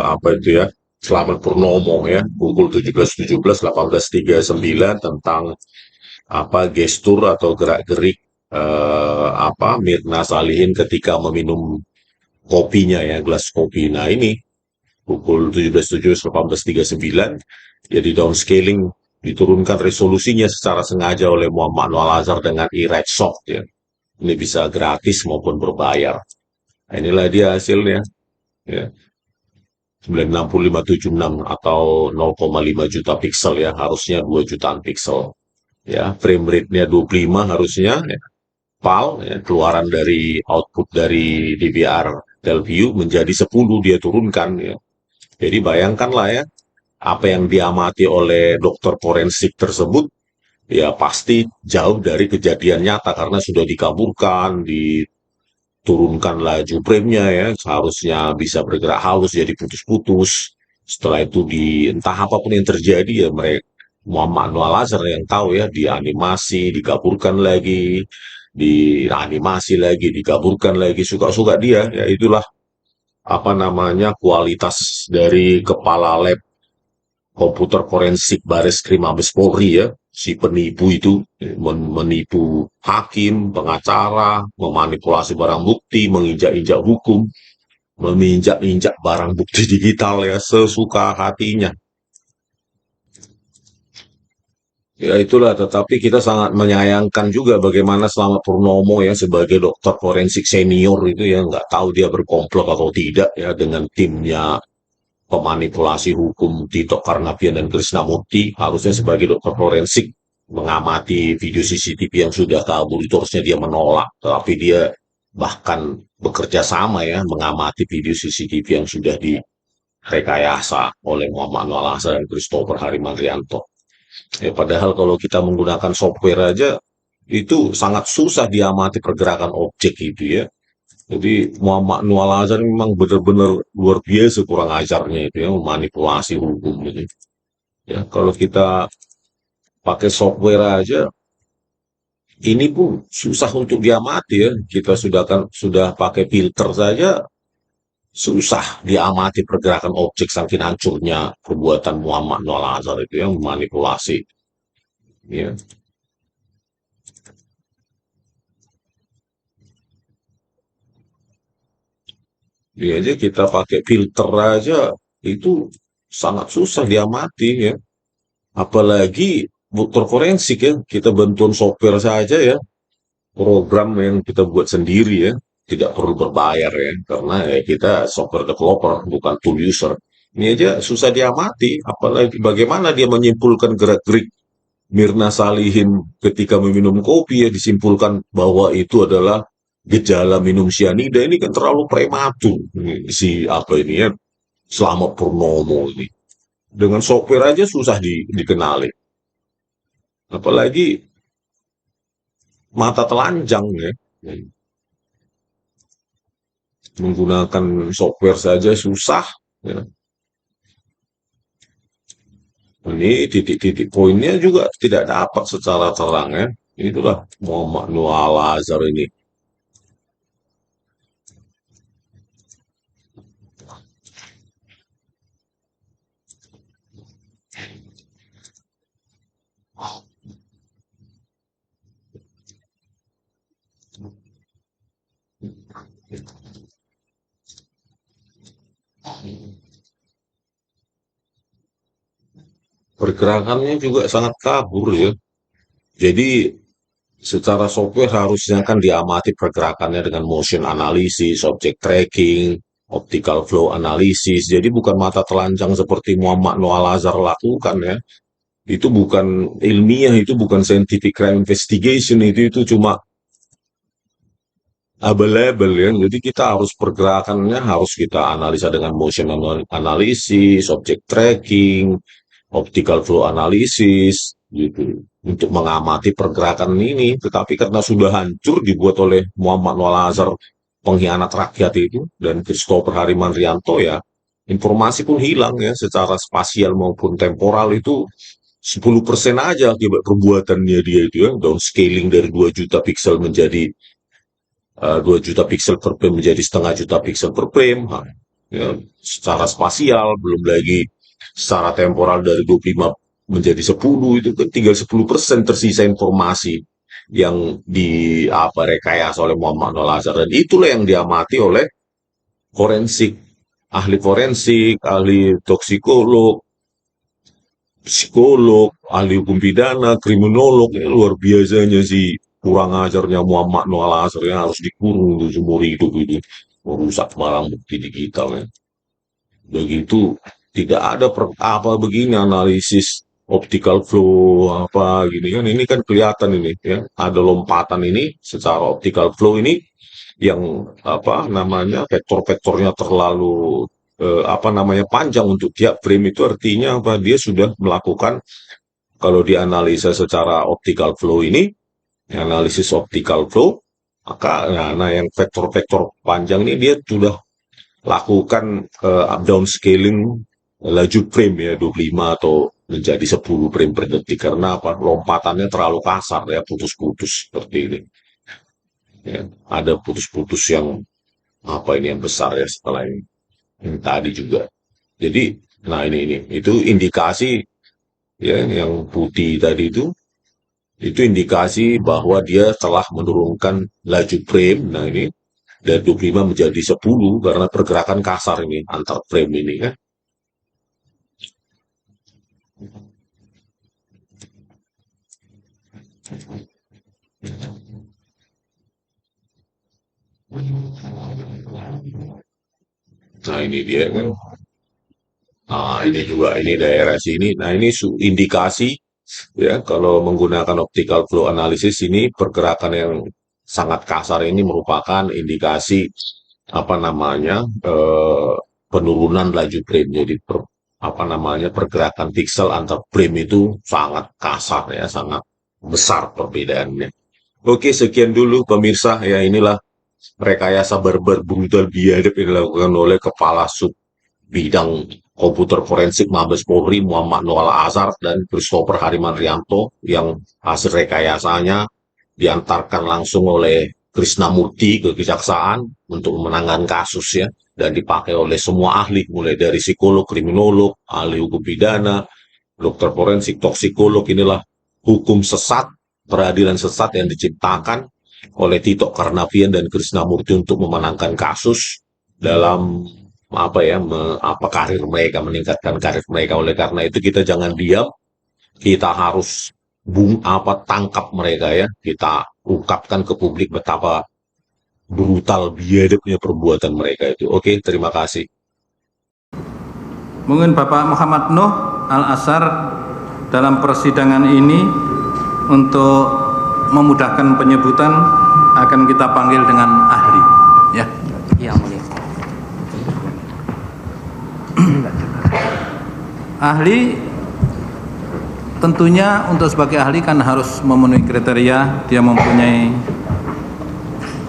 apa itu ya, Slamet Purnomo ya, pukul 17.17 18.39 tentang apa gestur atau gerak-gerik apa Mirna Salihin ketika meminum kopinya ya, gelas kopi. Nah ini pukul 17.17 18.39 jadi downscaling, diturunkan resolusinya secara sengaja oleh Muhammad Noah Lazar dengan iRed Soft ya. Ini bisa gratis maupun berbayar. Nah, inilah dia hasilnya ya. 96576 atau 0,5 juta pixel ya, harusnya 2 jutaan pixel ya. Frame rate-nya 25 harusnya ya. PAL ya, keluaran dari output dari DVR Telview menjadi 10 dia turunkan ya. Jadi bayangkanlah ya, apa yang diamati oleh dokter forensik tersebut ya pasti jauh dari kejadian nyata karena sudah dikaburkan, diturunkan laju frame-nya ya, seharusnya bisa bergerak halus jadi putus-putus. Setelah itu entah apapun yang terjadi ya mereka Muhammad Noah Lazar yang tahu ya, dianimasi, dikaburkan lagi, dianimasi lagi, dikaburkan lagi, suka-suka dia ya. Itulah apa namanya kualitas dari kepala lab komputer forensik Baris Krim Mabes Polri ya, si penipu itu menipu hakim, pengacara, memanipulasi barang bukti, menginjak-injak hukum, meminjak-injak barang bukti digital ya sesuka hatinya. Ya itulah, tetapi kita sangat menyayangkan juga bagaimana Slamet Purnomo ya sebagai dokter forensik senior itu ya nggak tahu dia berkomplot atau tidak ya dengan timnya pemanipulasi hukum Tito Karnavian dan Krishnamurti. Harusnya sebagai dokter forensik mengamati video CCTV yang sudah kabur itu harusnya dia menolak, tapi dia bahkan bekerja sama ya mengamati video CCTV yang sudah direkayasa oleh Muhammad Noah Lazar dan Christopher Harimantrianto. Ya, padahal kalau kita menggunakan software aja itu sangat susah diamati pergerakan objek itu ya. Jadi Muhammad Noah Lazar memang benar-benar luar biasa kurang ajarnya itu ya, memanipulasi hukum gitu. Ya, kalau kita pakai software aja, ini pun susah untuk diamati ya. Kita sudah pakai filter saja, susah diamati pergerakan objek saking hancurnya perbuatan Muhammad Noah Lazar itu yang memanipulasi. Ya. Jadi aja kita pakai filter aja itu sangat susah diamati ya. Apalagi dokter forensik ya, kita bantuan software saja ya, program yang kita buat sendiri ya, tidak perlu berbayar ya, karena ya kita software developer bukan tool user. Ini aja susah diamati, apalagi bagaimana dia menyimpulkan gerak-gerik Mirna Salihin ketika meminum kopi ya, disimpulkan bahwa itu adalah gejala minum sianida. Ini kan terlalu prematur si apa ini ya, Slamet Purnomo ini. Dengan software aja susah dikenali. Apalagi mata telanjang ya. Menggunakan software saja susah. Ya. Ini titik-titik poinnya juga tidak dapat secara terang ya. Itulah Muhammad Noah Lazar ini. Pergerakannya juga sangat kabur ya. Jadi secara software harusnya kan diamati pergerakannya dengan motion analysis, object tracking, optical flow analysis. Jadi bukan mata telanjang seperti Muhammad Noah Lazar lakukan ya. Itu bukan ilmiah, itu bukan scientific crime investigation, itu cuma available ya. Jadi kita harus pergerakannya harus kita analisa dengan motion analysis, object tracking, optical flow analysis gitu untuk mengamati pergerakan ini. Tetapi karena sudah hancur dibuat oleh Muhammad Noel Azhar pengkhianat rakyat itu dan Christopher Harimanrianto ya, informasi pun hilang ya secara spasial maupun temporal itu 10% aja akibat perbuatannya dia itu ya, downscaling dari 2 juta piksel menjadi 2 juta piksel per frame menjadi setengah juta piksel per frame. Ya, secara spasial, belum lagi secara temporal dari 25 menjadi 10, itu kan tinggal 10% tersisa informasi yang rekayasa oleh Muhammad Noel Azhar, dan itulah yang diamati oleh forensik, ahli toksikolog, psikolog, ahli hukum pidana, kriminolog. Ini luar biasanya sih kurang ajarnya Muhammad Noel Azhar yang harus dikurung untuk seumur hidup itu, merusak barang bukti digital ya. Begitu tidak ada apa begini analisis optical flow apa gini kan, ini kan kelihatan ini ya ada lompatan ini secara optical flow ini yang vektor-vektornya terlalu panjang untuk tiap frame. Itu artinya apa, dia sudah melakukan, kalau dianalisa secara optical flow ini, analisis optical flow, maka nah yang vektor-vektor panjang ini dia sudah lakukan downscaling laju frame ya 25 atau menjadi 10 frame per detik, karena apa, lompatannya terlalu kasar ya, putus-putus seperti ini ya, ada putus-putus yang yang besar ya setelah ini yang tadi juga. Jadi nah ini itu indikasi ya, yang putih tadi itu indikasi bahwa dia telah menurunkan laju frame. Nah ini dari 25 menjadi 10 karena pergerakan kasar ini antar frame ini kan. Nah ini dia kan. Nah ini juga, ini daerah sini. Nah ini indikasi ya, kalau menggunakan optical flow analysis ini pergerakan yang sangat kasar ini merupakan indikasi penurunan laju frame. Jadi pergerakan pixel antar frame itu sangat kasar ya, sangat besar perbedaannya. Oke, sekian dulu pemirsa ya, inilah rekayasa barbar brutal biadab yang dilakukan oleh Kepala Sub Bidang Komputer Forensik Mabes Polri Muhammad Noel Azhar dan Christopher Harimanrianto, yang hasil rekayasanya diantarkan langsung oleh Krisnamurti ke Kejaksaan untuk menangani kasus ya, dan dipakai oleh semua ahli mulai dari psikolog, kriminolog, ahli hukum pidana, dokter forensik, toksikolog. Inilah hukum sesat, peradilan sesat yang diciptakan oleh Tito Karnavian dan Krisnamurti untuk memenangkan kasus dalam karir mereka, meningkatkan karir mereka. Oleh karena itu kita jangan diam, kita harus tangkap mereka ya, kita ungkapkan ke publik betapa brutal biadabnya perbuatan mereka itu. Oke, terima kasih. Mungkin Bapak Muhammad Nuh Al-Azhar dalam persidangan ini untuk memudahkan penyebutan akan kita panggil dengan ahli ya. Iya, Mulia. Ahli tentunya untuk sebagai ahli kan harus memenuhi kriteria, dia mempunyai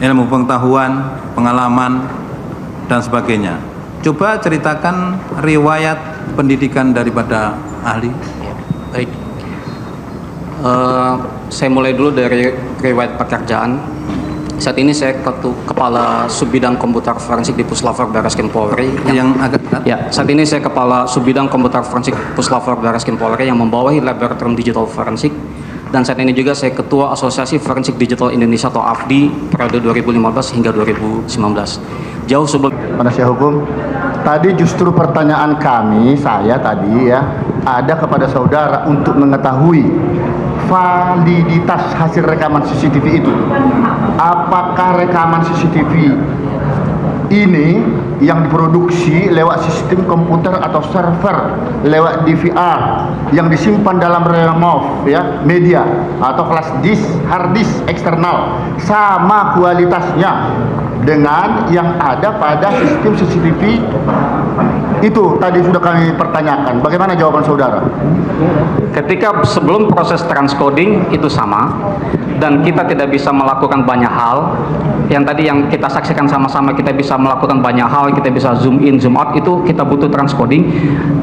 ilmu pengetahuan, pengalaman dan sebagainya. Coba ceritakan riwayat pendidikan daripada ahli. Ya, baik. Saya mulai dulu dari riwayat pekerjaan. Saat ini saya Kepala Subbidang Komputer Forensik di Puslapfor Barreskrim Polri. Saat ini saya Kepala Subbidang Komputer Forensik Puslapfor Barreskrim Polri yang membawahi Laboratorium Digital Forensik. Dan saat ini juga saya Ketua Asosiasi Forensik Digital Indonesia atau AFDI periode 2015 hingga 2019. Jauh sebelum penasihat hukum, tadi justru pertanyaan saya tadi ya, ada kepada saudara untuk mengetahui validitas hasil rekaman CCTV itu. Apakah rekaman CCTV ini yang diproduksi lewat sistem komputer atau server, lewat DVR yang disimpan dalam ROM ya, media atau flash disk, hard disk eksternal, sama kualitasnya dengan yang ada pada sistem CCTV itu tadi sudah kami pertanyakan. Bagaimana jawaban saudara? Ketika sebelum proses transcoding itu sama, dan kita tidak bisa melakukan banyak hal yang tadi yang kita saksikan sama-sama, kita bisa melakukan banyak hal, kita bisa zoom in zoom out, itu kita butuh transcoding.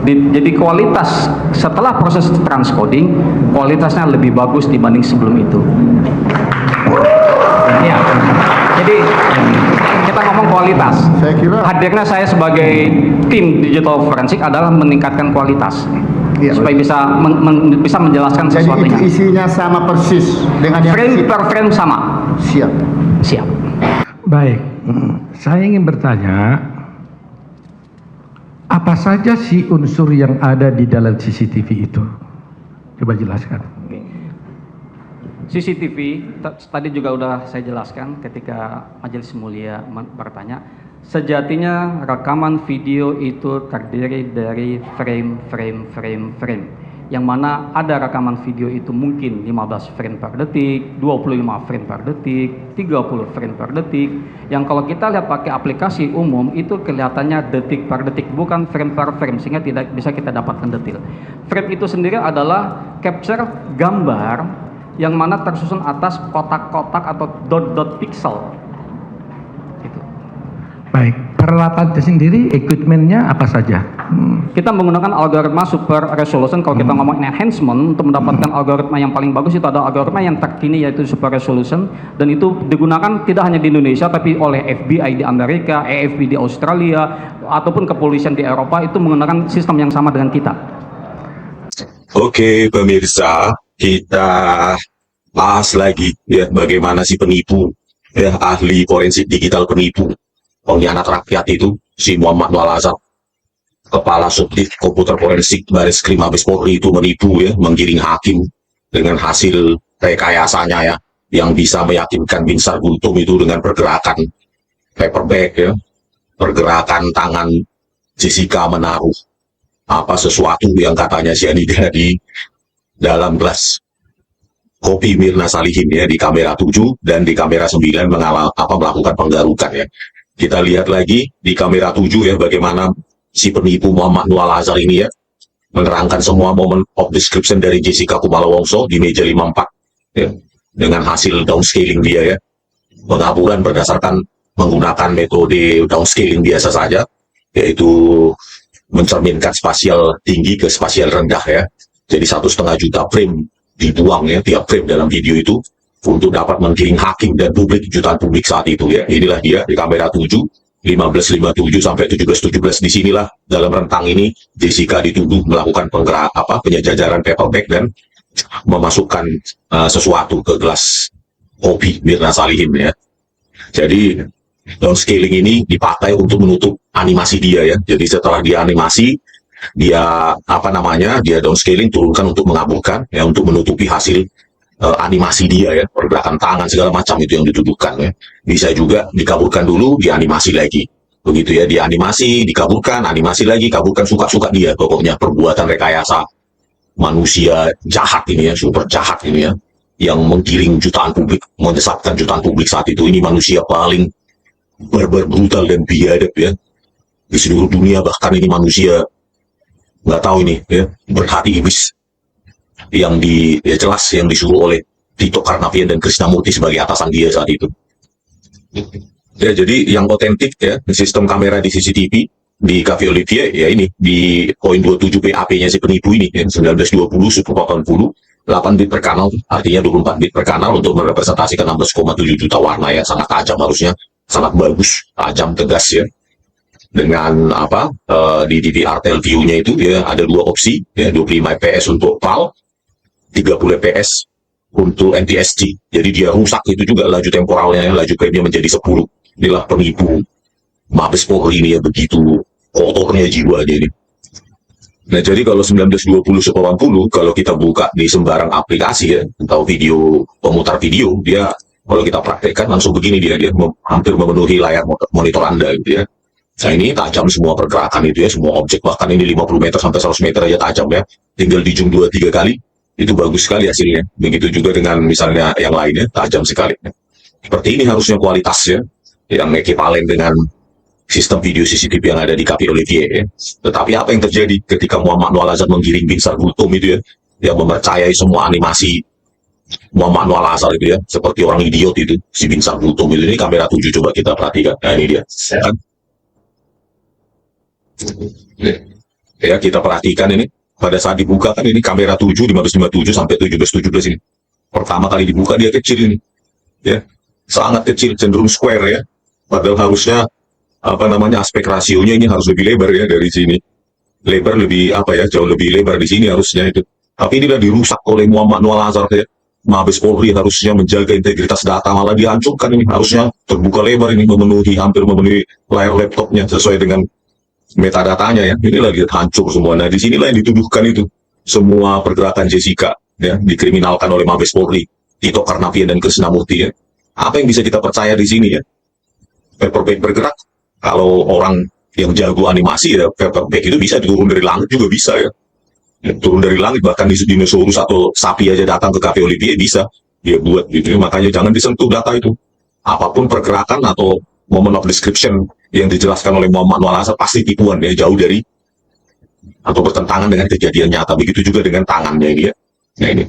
Jadi kualitas setelah proses transcoding kualitasnya lebih bagus dibanding sebelum itu ya. Jadi kita ngomong kualitas, Saya kira hadirnya saya sebagai tim digital forensik adalah meningkatkan kualitas. Iya, supaya bisa menjelaskan jadi sesuatunya. isinya sama persis dengan yang Frame per frame sama. Siap. Baik, saya ingin bertanya, apa saja sih unsur yang ada di dalam CCTV itu? Coba jelaskan. CCTV tadi juga udah saya jelaskan ketika Majelis Mulia bertanya. Sejatinya rekaman video itu terdiri dari frame, yang mana ada rekaman video itu mungkin 15 frame per detik, 25 frame per detik, 30 frame per detik, yang kalau kita lihat pakai aplikasi umum itu kelihatannya detik per detik, bukan frame per frame, sehingga tidak bisa kita dapatkan detail. Frame itu sendiri adalah capture gambar yang mana tersusun atas kotak-kotak atau dot-dot pixel. Baik, peralatan itu sendiri, equipmentnya apa saja? Kita menggunakan algoritma super resolution. Kalau kita ngomong enhancement, untuk mendapatkan algoritma yang paling bagus itu ada algoritma yang terkini yaitu super resolution, dan itu digunakan tidak hanya di Indonesia tapi oleh FBI di Amerika, AFB di Australia, ataupun kepolisian di Eropa itu menggunakan sistem yang sama dengan kita. Oke, pemirsa, kita bahas lagi ya bagaimana si penipu ya, ahli forensik digital penipu, pengkhianat rakyat itu si Muhammad Nur Al-Azhar, kepala subdit komputer forensik Baris Krim Mabes Polri itu menipu ya, menggiring hakim dengan hasil rekayasanya ya, yang bisa meyakinkan Binsar Gultom itu dengan pergerakan paperback ya, pergerakan tangan Jessica menaruh sesuatu yang katanya cyanida di dalam gelas kopi Mirna Salihin ya, di kamera 7 dan di kamera 9 melakukan penggarukan ya. Kita lihat lagi di kamera 7 ya, bagaimana si penipu Muhammad Nur Al-Azhar ini ya menerangkan semua momen of description dari Jessica Kumala Wongso di meja 54 ya, dengan hasil downscaling dia ya, pengaburan berdasarkan menggunakan metode downscaling biasa saja, yaitu mencerminkan spasial tinggi ke spasial rendah ya. Jadi 1,5 juta frame dibuang ya, tiap frame dalam video itu untuk dapat menggiring hakim dan publik, jutaan publik saat itu ya. Inilah dia di kamera 7, 15.57 sampai 17.17. Disinilah dalam rentang ini Jessica dituduh melakukan penjajaran paperback dan memasukkan sesuatu ke gelas kopi Mirna Salihin ya. Jadi downscaling ini dipakai untuk menutup animasi dia ya. Jadi setelah dia animasi, dia dia downscaling, turunkan untuk mengaburkan ya, untuk menutupi hasil animasi dia ya, pergerakan tangan segala macam itu yang dituduhkan ya. Bisa juga dikaburkan dulu, dianimasi lagi, begitu ya, dianimasi, dikaburkan, animasi lagi, kaburkan, suka-suka dia. Pokoknya perbuatan rekayasa manusia jahat ini ya, super jahat ini ya, yang menggiring jutaan publik, menyesatkan jutaan publik saat itu. Ini manusia paling barbar, brutal dan biadab ya di seluruh dunia. Bahkan ini manusia nggak tahu ini ya, berhati iblis yang jelas yang disuruh oleh Tito Karnavian dan Krishnamurti sebagai atasan dia saat itu. Ya, jadi yang otentik ya, sistem kamera di CCTV di Cafe Olivier ya, ini di poin 27 PAP-nya si penipu ini ya, 1920 super 80 8 bit per kanal, artinya 24 bit per kanal untuk merepresentasikan 16,7 juta warna ya, sangat tajam, harusnya sangat bagus, tajam, tegas ya. Dengan di DVR tel view-nya itu ya ada dua opsi ya, 25 fps untuk PAL, 30 fps untuk NTSC. Jadi dia rusak itu juga laju temporalnya, laju frame-nya menjadi 10. Inilah penipu Mabes Polri ini ya, begitu kotornya jiwa dia ini. Nah, jadi kalau 1920 80, kalau kita buka di sembarang aplikasi ya, atau video pemutar video, dia kalau kita praktekkan langsung begini, dia hampir memenuhi layar monitor Anda gitu ya. Nah ini tajam semua pergerakan itu ya, semua objek, bahkan ini 50 meter sampai 100 meter aja tajam ya, tinggal di zoom 2-3 kali, itu bagus sekali hasilnya. Begitu juga dengan misalnya yang lainnya, tajam sekali. Seperti ini harusnya kualitasnya, yang ekivalen dengan sistem video CCTV yang ada di Cafe Olivier ya. Tetapi apa yang terjadi ketika Muhammad Nur Al-Azhar menggiring Bin Sargultum itu ya, yang mempercayai semua animasi Muhammad Nur Al-Azhar itu ya, seperti orang idiot itu, si Bin Sargultum itu. Ini kamera 7 coba kita perhatikan, nah ini dia kan? Ya kita perhatikan ini pada saat dibuka kan ini kamera 7 1557 sampai 1717 ini pertama kali dibuka dia kecil ini ya, sangat kecil, cenderung square ya, padahal harusnya apa namanya aspek rasionya ini harus lebih lebar ya, dari sini lebar lebih apa ya, jauh lebih lebar di sini harusnya itu, tapi ini udah dirusak oleh Muhammad Nur Al-Azhar ya. Mabes Polri harusnya menjaga integritas data, malah dihancurkan ini, harusnya terbuka lebar ini, hampir memenuhi layar laptopnya sesuai dengan metadatanya ya, ini lagi hancur semua. Nah di sinilah yang dituduhkan itu semua pergerakan Jessica ya, dikriminalkan oleh Mabes Polri, Tito Karnavian dan Krisnamurti ya. Apa yang bisa kita percaya di sini ya? Paperback bergerak, kalau orang yang jago animasi ya, paperback itu bisa turun dari langit juga bisa ya, turun dari langit, bahkan di dinosaurus atau sapi aja datang ke Cafe Olivier bisa dia buat gitu. Makanya jangan disentuh data itu, apapun pergerakan atau moment of description yang dijelaskan oleh Muhammad Nur Al-Azhar pasti tipuan ya, jauh dari atau bertentangan dengan kejadian nyata. Begitu juga dengan tangannya ini ya. Nah ini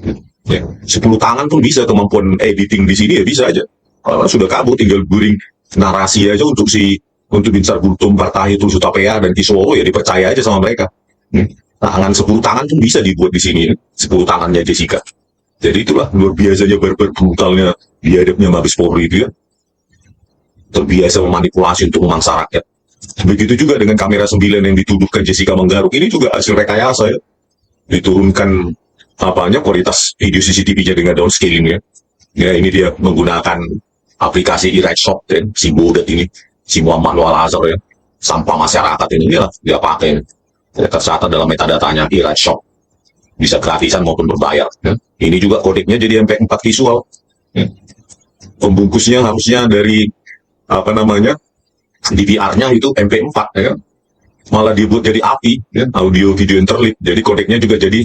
ya, 10 tangan pun bisa kemampuan editing di sini ya, bisa aja. Kalau sudah kabur tinggal guring narasi aja untuk Bin Sargultum, Partahi, Tulsutapea dan Kisworo ya, dipercaya aja sama mereka. Tangan 10 tangan pun bisa dibuat di sini ya, 10 tangannya Jessica. Jadi itulah luar biasanya barbar brutalnya biadabnya Mabes Polri itu ya, terbiasa memanipulasi untuk memangsa rakyat. Begitu juga dengan kamera 9 yang dituduhkan Jessica menggaruk, ini juga hasil rekayasa ya, diturunkan apanya kualitas video CCTV-nya dengan downscaling ya. Ya ini dia menggunakan aplikasi iRightShot ya, si bodet ini, si Muhammad Nur Al-Azhar ya, sampah masyarakat ini lah dia pakai ya, tercatat dalam metadatanya iRightShot, bisa gratisan maupun berbayar ya. Ini juga kodeknya jadi MP4 visual ya. Pembungkusnya harusnya dari apa namanya DVR-nya itu MP4 ya, malah dibuat jadi API ya, audio video interleave. Jadi kodeknya juga jadi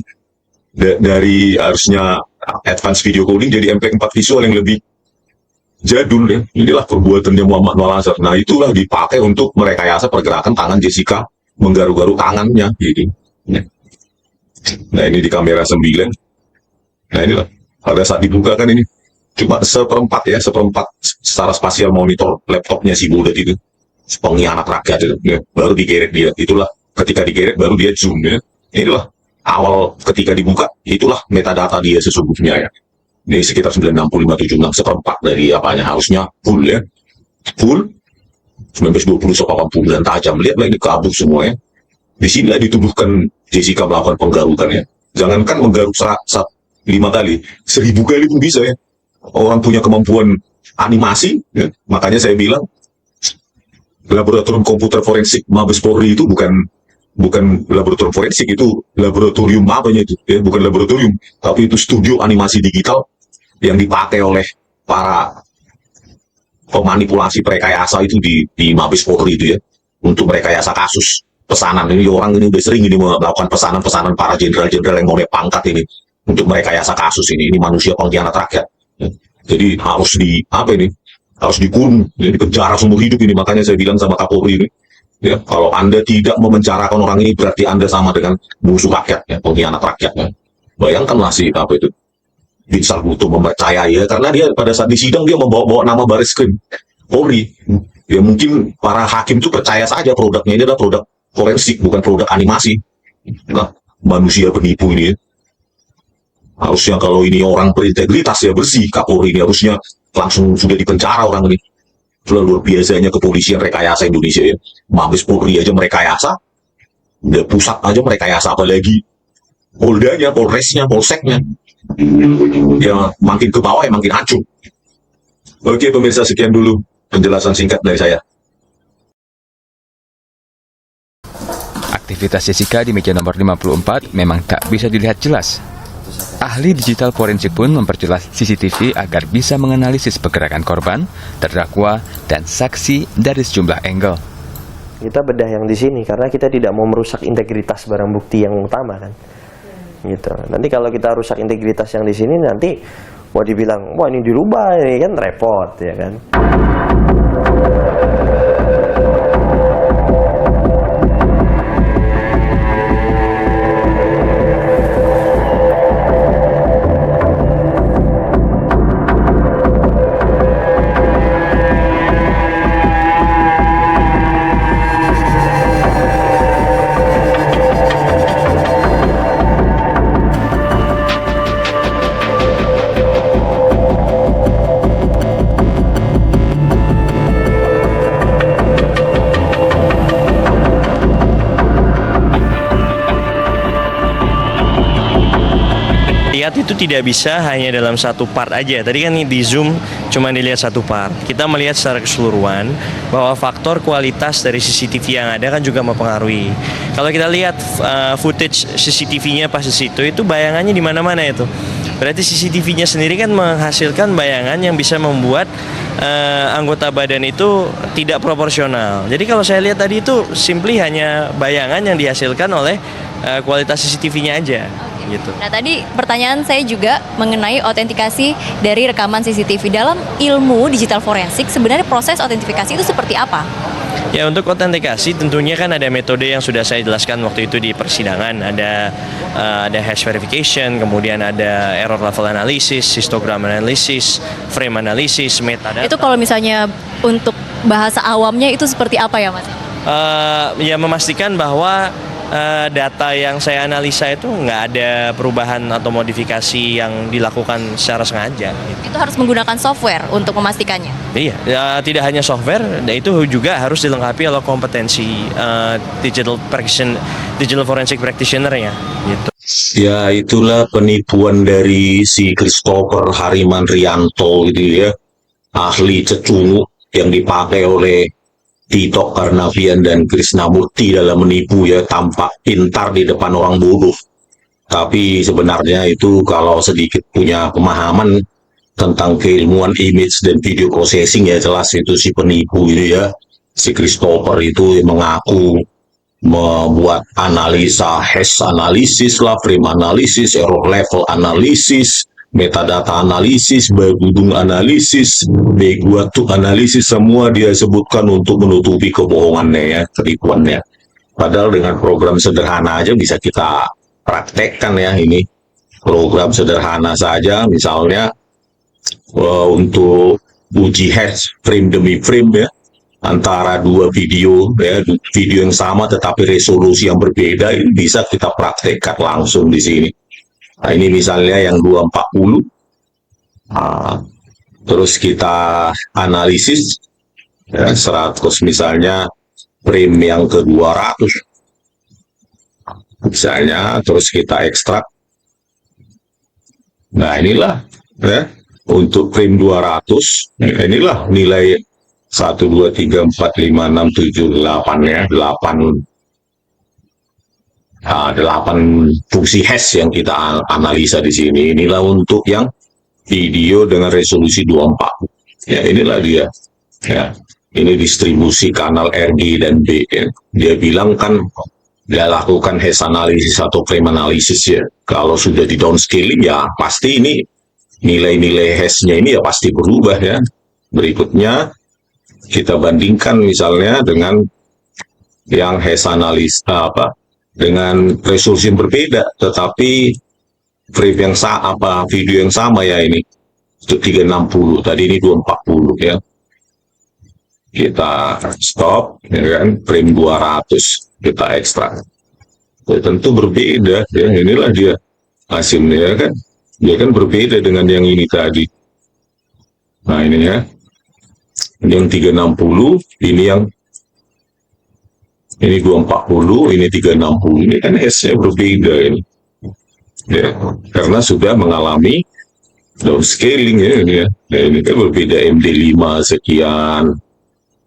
dari harusnya advance video coding jadi MP4 visual yang lebih jadul ya. Inilah perbuatannya Muhammad Nur Al-Azhar. Nah itulah dipakai untuk merekayasa pergerakan tangan Jessica menggaruk-garuk tangannya gitu. Nah ini di kamera 9. Nah inilah pada saat dibuka kan ini cuma seperempat secara spasial monitor laptopnya si bodet itu, pengkhianat rakyat itu ya. Baru digeret dia, itulah ketika digeret baru dia zoom ya. Inilah awal ketika dibuka, itulah metadata dia sesungguhnya ya. Ini sekitar 96576, seperempat dari apanya, harusnya full ya, full 1920 189 tajam. Lihatlah ini kabur semua ya. Di sini dituduhkan Jessica melakukan penggarukan ya. Jangankan menggaruk 5 kali, 1000 kali pun bisa ya. Orang punya kemampuan animasi ya. Makanya saya bilang laboratorium komputer forensik Mabes Polri itu bukan laboratorium forensik, itu laboratorium apanya itu ya, bukan laboratorium, tapi itu studio animasi digital yang dipakai oleh para pemanipulasi perekayasa itu di Mabes Polri itu ya, untuk merekayasa kasus pesanan. Ini orang ini udah sering ini melakukan pesanan-pesanan para jenderal-jenderal yang oleh pangkat ini untuk merekayasa kasus ini manusia pengkhianat rakyat ya. Jadi harus harus dikurung, jadi penjara seumur hidup ini. Makanya saya bilang sama Kapolri ini ya, kalau Anda tidak memenjarakan orang ini berarti Anda sama dengan musuh rakyat ya, pengkhianat rakyat ya. Bayangkanlah si Bin Sargultum mempercayai ya, karena dia pada saat di sidang dia membawa nama Bareskrim Polri ya. Mungkin para hakim itu percaya saja produknya ini adalah produk forensik, bukan produk animasi. Nah, manusia penipu ini ya. Harusnya kalau ini orang berintegritas ya, bersih, Kapolri ini harusnya langsung sudah dipenjara orang ini. Itulah luar biasanya kepolisian rekayasa Indonesia ya. Mabes Polri aja merekayasa, udah pusat aja merekayasa, apalagi Poldanya, Polresnya, Polseknya ya, makin ke bawah ya makin hancur. Oke pemirsa, sekian dulu penjelasan singkat dari saya. Aktivitas Jessica di meja nomor 54 memang tak bisa dilihat jelas. Ahli digital forensik pun memperjelas CCTV agar bisa menganalisis pergerakan korban, terdakwa, dan saksi dari sejumlah angle. Kita bedah yang di sini karena kita tidak mau merusak integritas barang bukti yang utama kan. Gitu. Nanti kalau kita rusak integritas yang di sini nanti dibilang wah ini dirubah, ini kan repot ya kan. Itu tidak bisa hanya dalam satu part aja. Tadi kan di zoom cuma dilihat satu part. Kita melihat secara keseluruhan bahwa faktor kualitas dari CCTV yang ada kan juga mempengaruhi. Kalau kita lihat footage CCTV-nya pas di situ itu bayangannya di mana-mana itu. Berarti CCTV-nya sendiri kan menghasilkan bayangan yang bisa membuat anggota badan itu tidak proporsional. Jadi kalau saya lihat tadi itu simply hanya bayangan yang dihasilkan oleh kualitas CCTV-nya aja. Gitu. Nah tadi pertanyaan saya juga mengenai autentikasi dari rekaman CCTV. Dalam ilmu digital forensik sebenarnya proses autentifikasi itu seperti apa? Ya untuk autentikasi tentunya kan ada metode yang sudah saya jelaskan waktu itu di persidangan. Ada hash verification, kemudian ada error level analysis, histogram analysis, frame analysis, metadata. Itu kalau misalnya untuk bahasa awamnya itu seperti apa ya Mas? Ya memastikan bahwa data yang saya analisa itu nggak ada perubahan atau modifikasi yang dilakukan secara sengaja. Itu harus menggunakan software untuk memastikannya? Iya, ya, tidak hanya software, itu juga harus dilengkapi oleh kompetensi digital forensic practitioner-nya. Gitu. Ya itulah penipuan dari si Christopher Harimanrianto itu ya, ahli cecunguk yang dipakai oleh Tito Karnavian dan Krishnamurti dalam menipu ya, tampak pintar di depan orang bodoh. Tapi sebenarnya itu kalau sedikit punya pemahaman tentang keilmuan image dan video processing ya jelas itu si penipu itu ya. Si Christopher itu mengaku membuat analisa hash analisis lah, frame analisis, error level analisis, metadata analisis, bergudung analisis, beguatu analisis, semua dia sebutkan untuk menutupi kebohongannya ya, ketipuannya. Padahal dengan program sederhana aja bisa kita praktekkan ya ini. Program sederhana saja misalnya untuk uji hash frame demi frame ya, antara dua video ya, video yang sama tetapi resolusi yang berbeda, ini bisa kita praktekkan langsung di sini. Nah, ini misalnya yang 240, terus kita analisis ya, 100 misalnya frame yang ke 200 misalnya, terus kita ekstrak. Nah inilah ya, untuk frame 200, inilah nilai 1, 2, 3, 4, 5, 6, 7, 8 ya, 8 fungsi hash yang kita analisa di sini. Inilah untuk yang video dengan resolusi 240. Ya, inilah dia. Ya, ini distribusi kanal RG dan B. Ya. Dia bilang kan dia lakukan hash analisis atau frame analisis ya. Kalau sudah di downscaling ya pasti ini nilai-nilai hashnya ini ya pasti berubah ya. Berikutnya kita bandingkan misalnya dengan yang hash analis dengan resolusi yang berbeda, tetapi frame yang sama, video yang sama ya ini, itu 360, tadi ini 240 ya. Kita stop, ya kan, frame 200, kita ekstrak. Ya, tentu berbeda, ya inilah dia hasilnya kan, dia kan berbeda dengan yang ini tadi. Nah ini ya, ini yang 360, ini yang ini 240, ini 360, ini kan S-nya berbeda ini. Ya, karena sudah mengalami downscaling ya ini ya. Nah, ini kan berbeda MD5 sekian.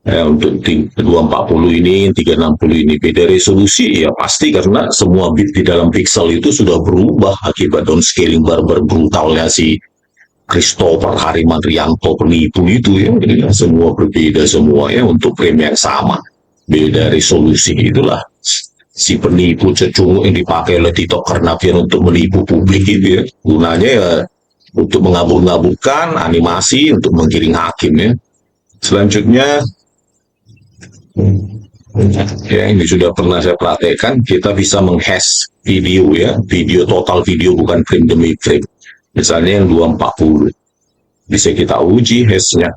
Ya, untuk 240 ini, 360 ini beda resolusi ya pasti karena semua bit di dalam pixel itu sudah berubah akibat downscaling barbar brutalnya si Christopher Harimanrianto penipu itu ya. Ini semua berbeda semua ya untuk frame yang sama. beda resolusi. Itulah si penipu cecunguk yang dipakai oleh Tito Karnavian untuk menipu publik itu ya. Gunanya ya untuk mengabur-ngaburkan animasi untuk menggiring hakim ya. Selanjutnya ya, ini sudah pernah saya praktekkan, kita bisa menghash video ya, total video, bukan frame demi frame. Misalnya yang 240 bisa kita uji hashnya.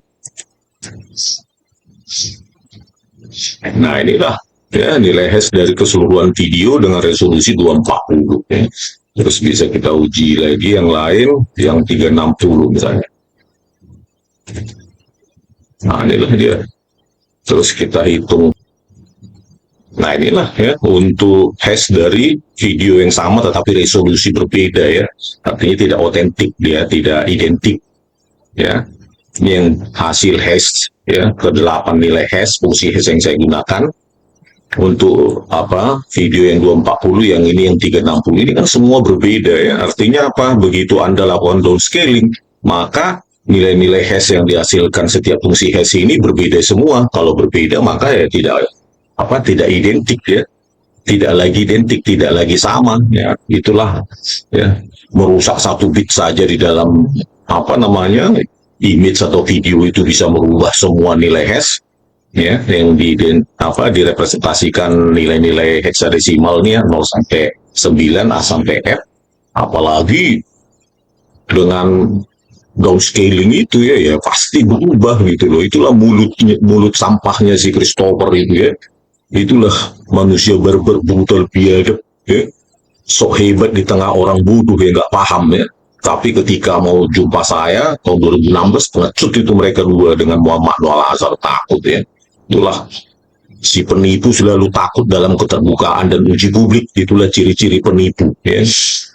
Nah, inilah ya nilai hash dari keseluruhan video dengan resolusi 240 ya. Terus bisa kita uji lagi yang lain yang 360 misalnya. Nah, inilah dia. Terus kita hitung. Nah, inilah ya untuk hash dari video yang sama tetapi resolusi berbeda ya. Artinya tidak otentik, dia tidak identik ya. Ini yang hasil hash ya, ke-8 nilai hash, fungsi hash yang saya gunakan untuk video yang 240, yang ini yang 360, ini kan semua berbeda ya. Artinya apa? Begitu Anda lakukan downscaling, maka nilai-nilai hash yang dihasilkan setiap fungsi hash ini berbeda semua. Kalau berbeda maka ya tidak identik ya, tidak lagi identik, tidak lagi sama ya. Itulah ya, merusak 1 bit saja di dalam image atau video itu bisa merubah semua nilai hash ya, yang direpresentasikan nilai-nilai hexadesimalnya 0 sampai 9, A sampai F. Apalagi dengan downscaling itu ya pasti berubah gitu loh. Itulah mulut sampahnya si Christopher itu ya. Itulah manusia barbar, brutal, biadab ya. Sok hebat di tengah orang bodoh yang nggak paham ya. Tapi ketika mau jumpa saya tahun 2016, pengecut itu mereka dua dengan Muhammad Noor Al-Azhar, takut ya. Itulah si penipu selalu takut dalam keterbukaan dan uji publik. Itulah ciri-ciri penipu ya.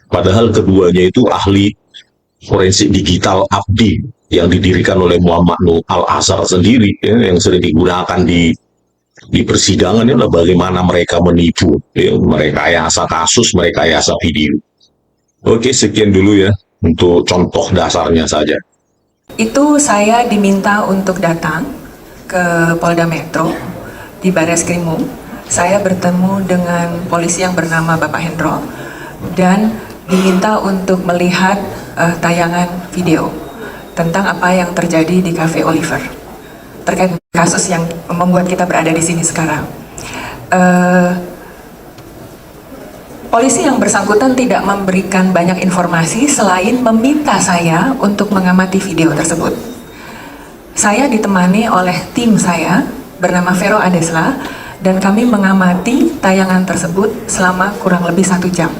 Padahal keduanya itu ahli forensik digital abdi yang didirikan oleh Muhammad Noor Al-Azhar sendiri ya, yang sering digunakan di persidangan adalah bagaimana mereka menipu ya, merekayasa kasus, merekayasa video. Oke, sekian dulu ya untuk contoh dasarnya saja. Itu saya diminta untuk datang ke Polda Metro di Barreskrimum. Saya bertemu dengan polisi yang bernama Bapak Hendro dan diminta untuk melihat tayangan video tentang apa yang terjadi di Cafe Oliver terkait kasus yang membuat kita berada di sini sekarang. Polisi yang bersangkutan tidak memberikan banyak informasi selain meminta saya untuk mengamati video tersebut. Saya ditemani oleh tim saya bernama Vero Adesla dan kami mengamati tayangan tersebut selama kurang lebih 1 jam.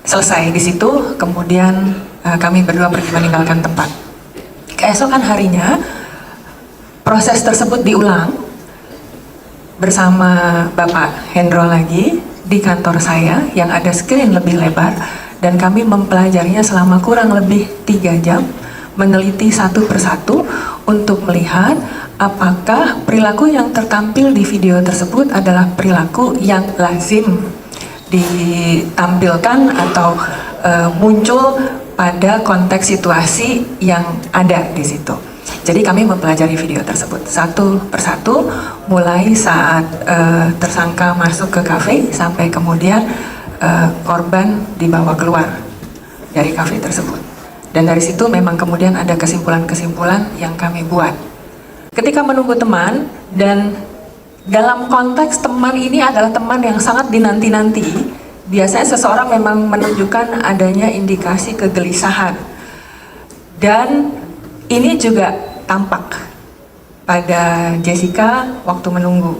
Selesai di situ, kemudian kami berdua pergi meninggalkan tempat. Keesokan harinya, proses tersebut diulang bersama Bapak Hendro lagi di kantor saya yang ada screen lebih lebar, dan kami mempelajarinya selama kurang lebih 3 jam, meneliti satu persatu untuk melihat apakah perilaku yang tertampil di video tersebut adalah perilaku yang lazim ditampilkan atau muncul pada konteks situasi yang ada di situ. Jadi kami mempelajari video tersebut satu persatu, mulai saat tersangka masuk ke kafe sampai kemudian korban dibawa keluar dari kafe tersebut. Dan dari situ memang kemudian ada kesimpulan-kesimpulan yang kami buat. Ketika menunggu teman, dan dalam konteks teman ini adalah teman yang sangat dinanti-nanti, biasanya seseorang memang menunjukkan adanya indikasi kegelisahan. Dan ini juga tampak pada Jessica waktu menunggu.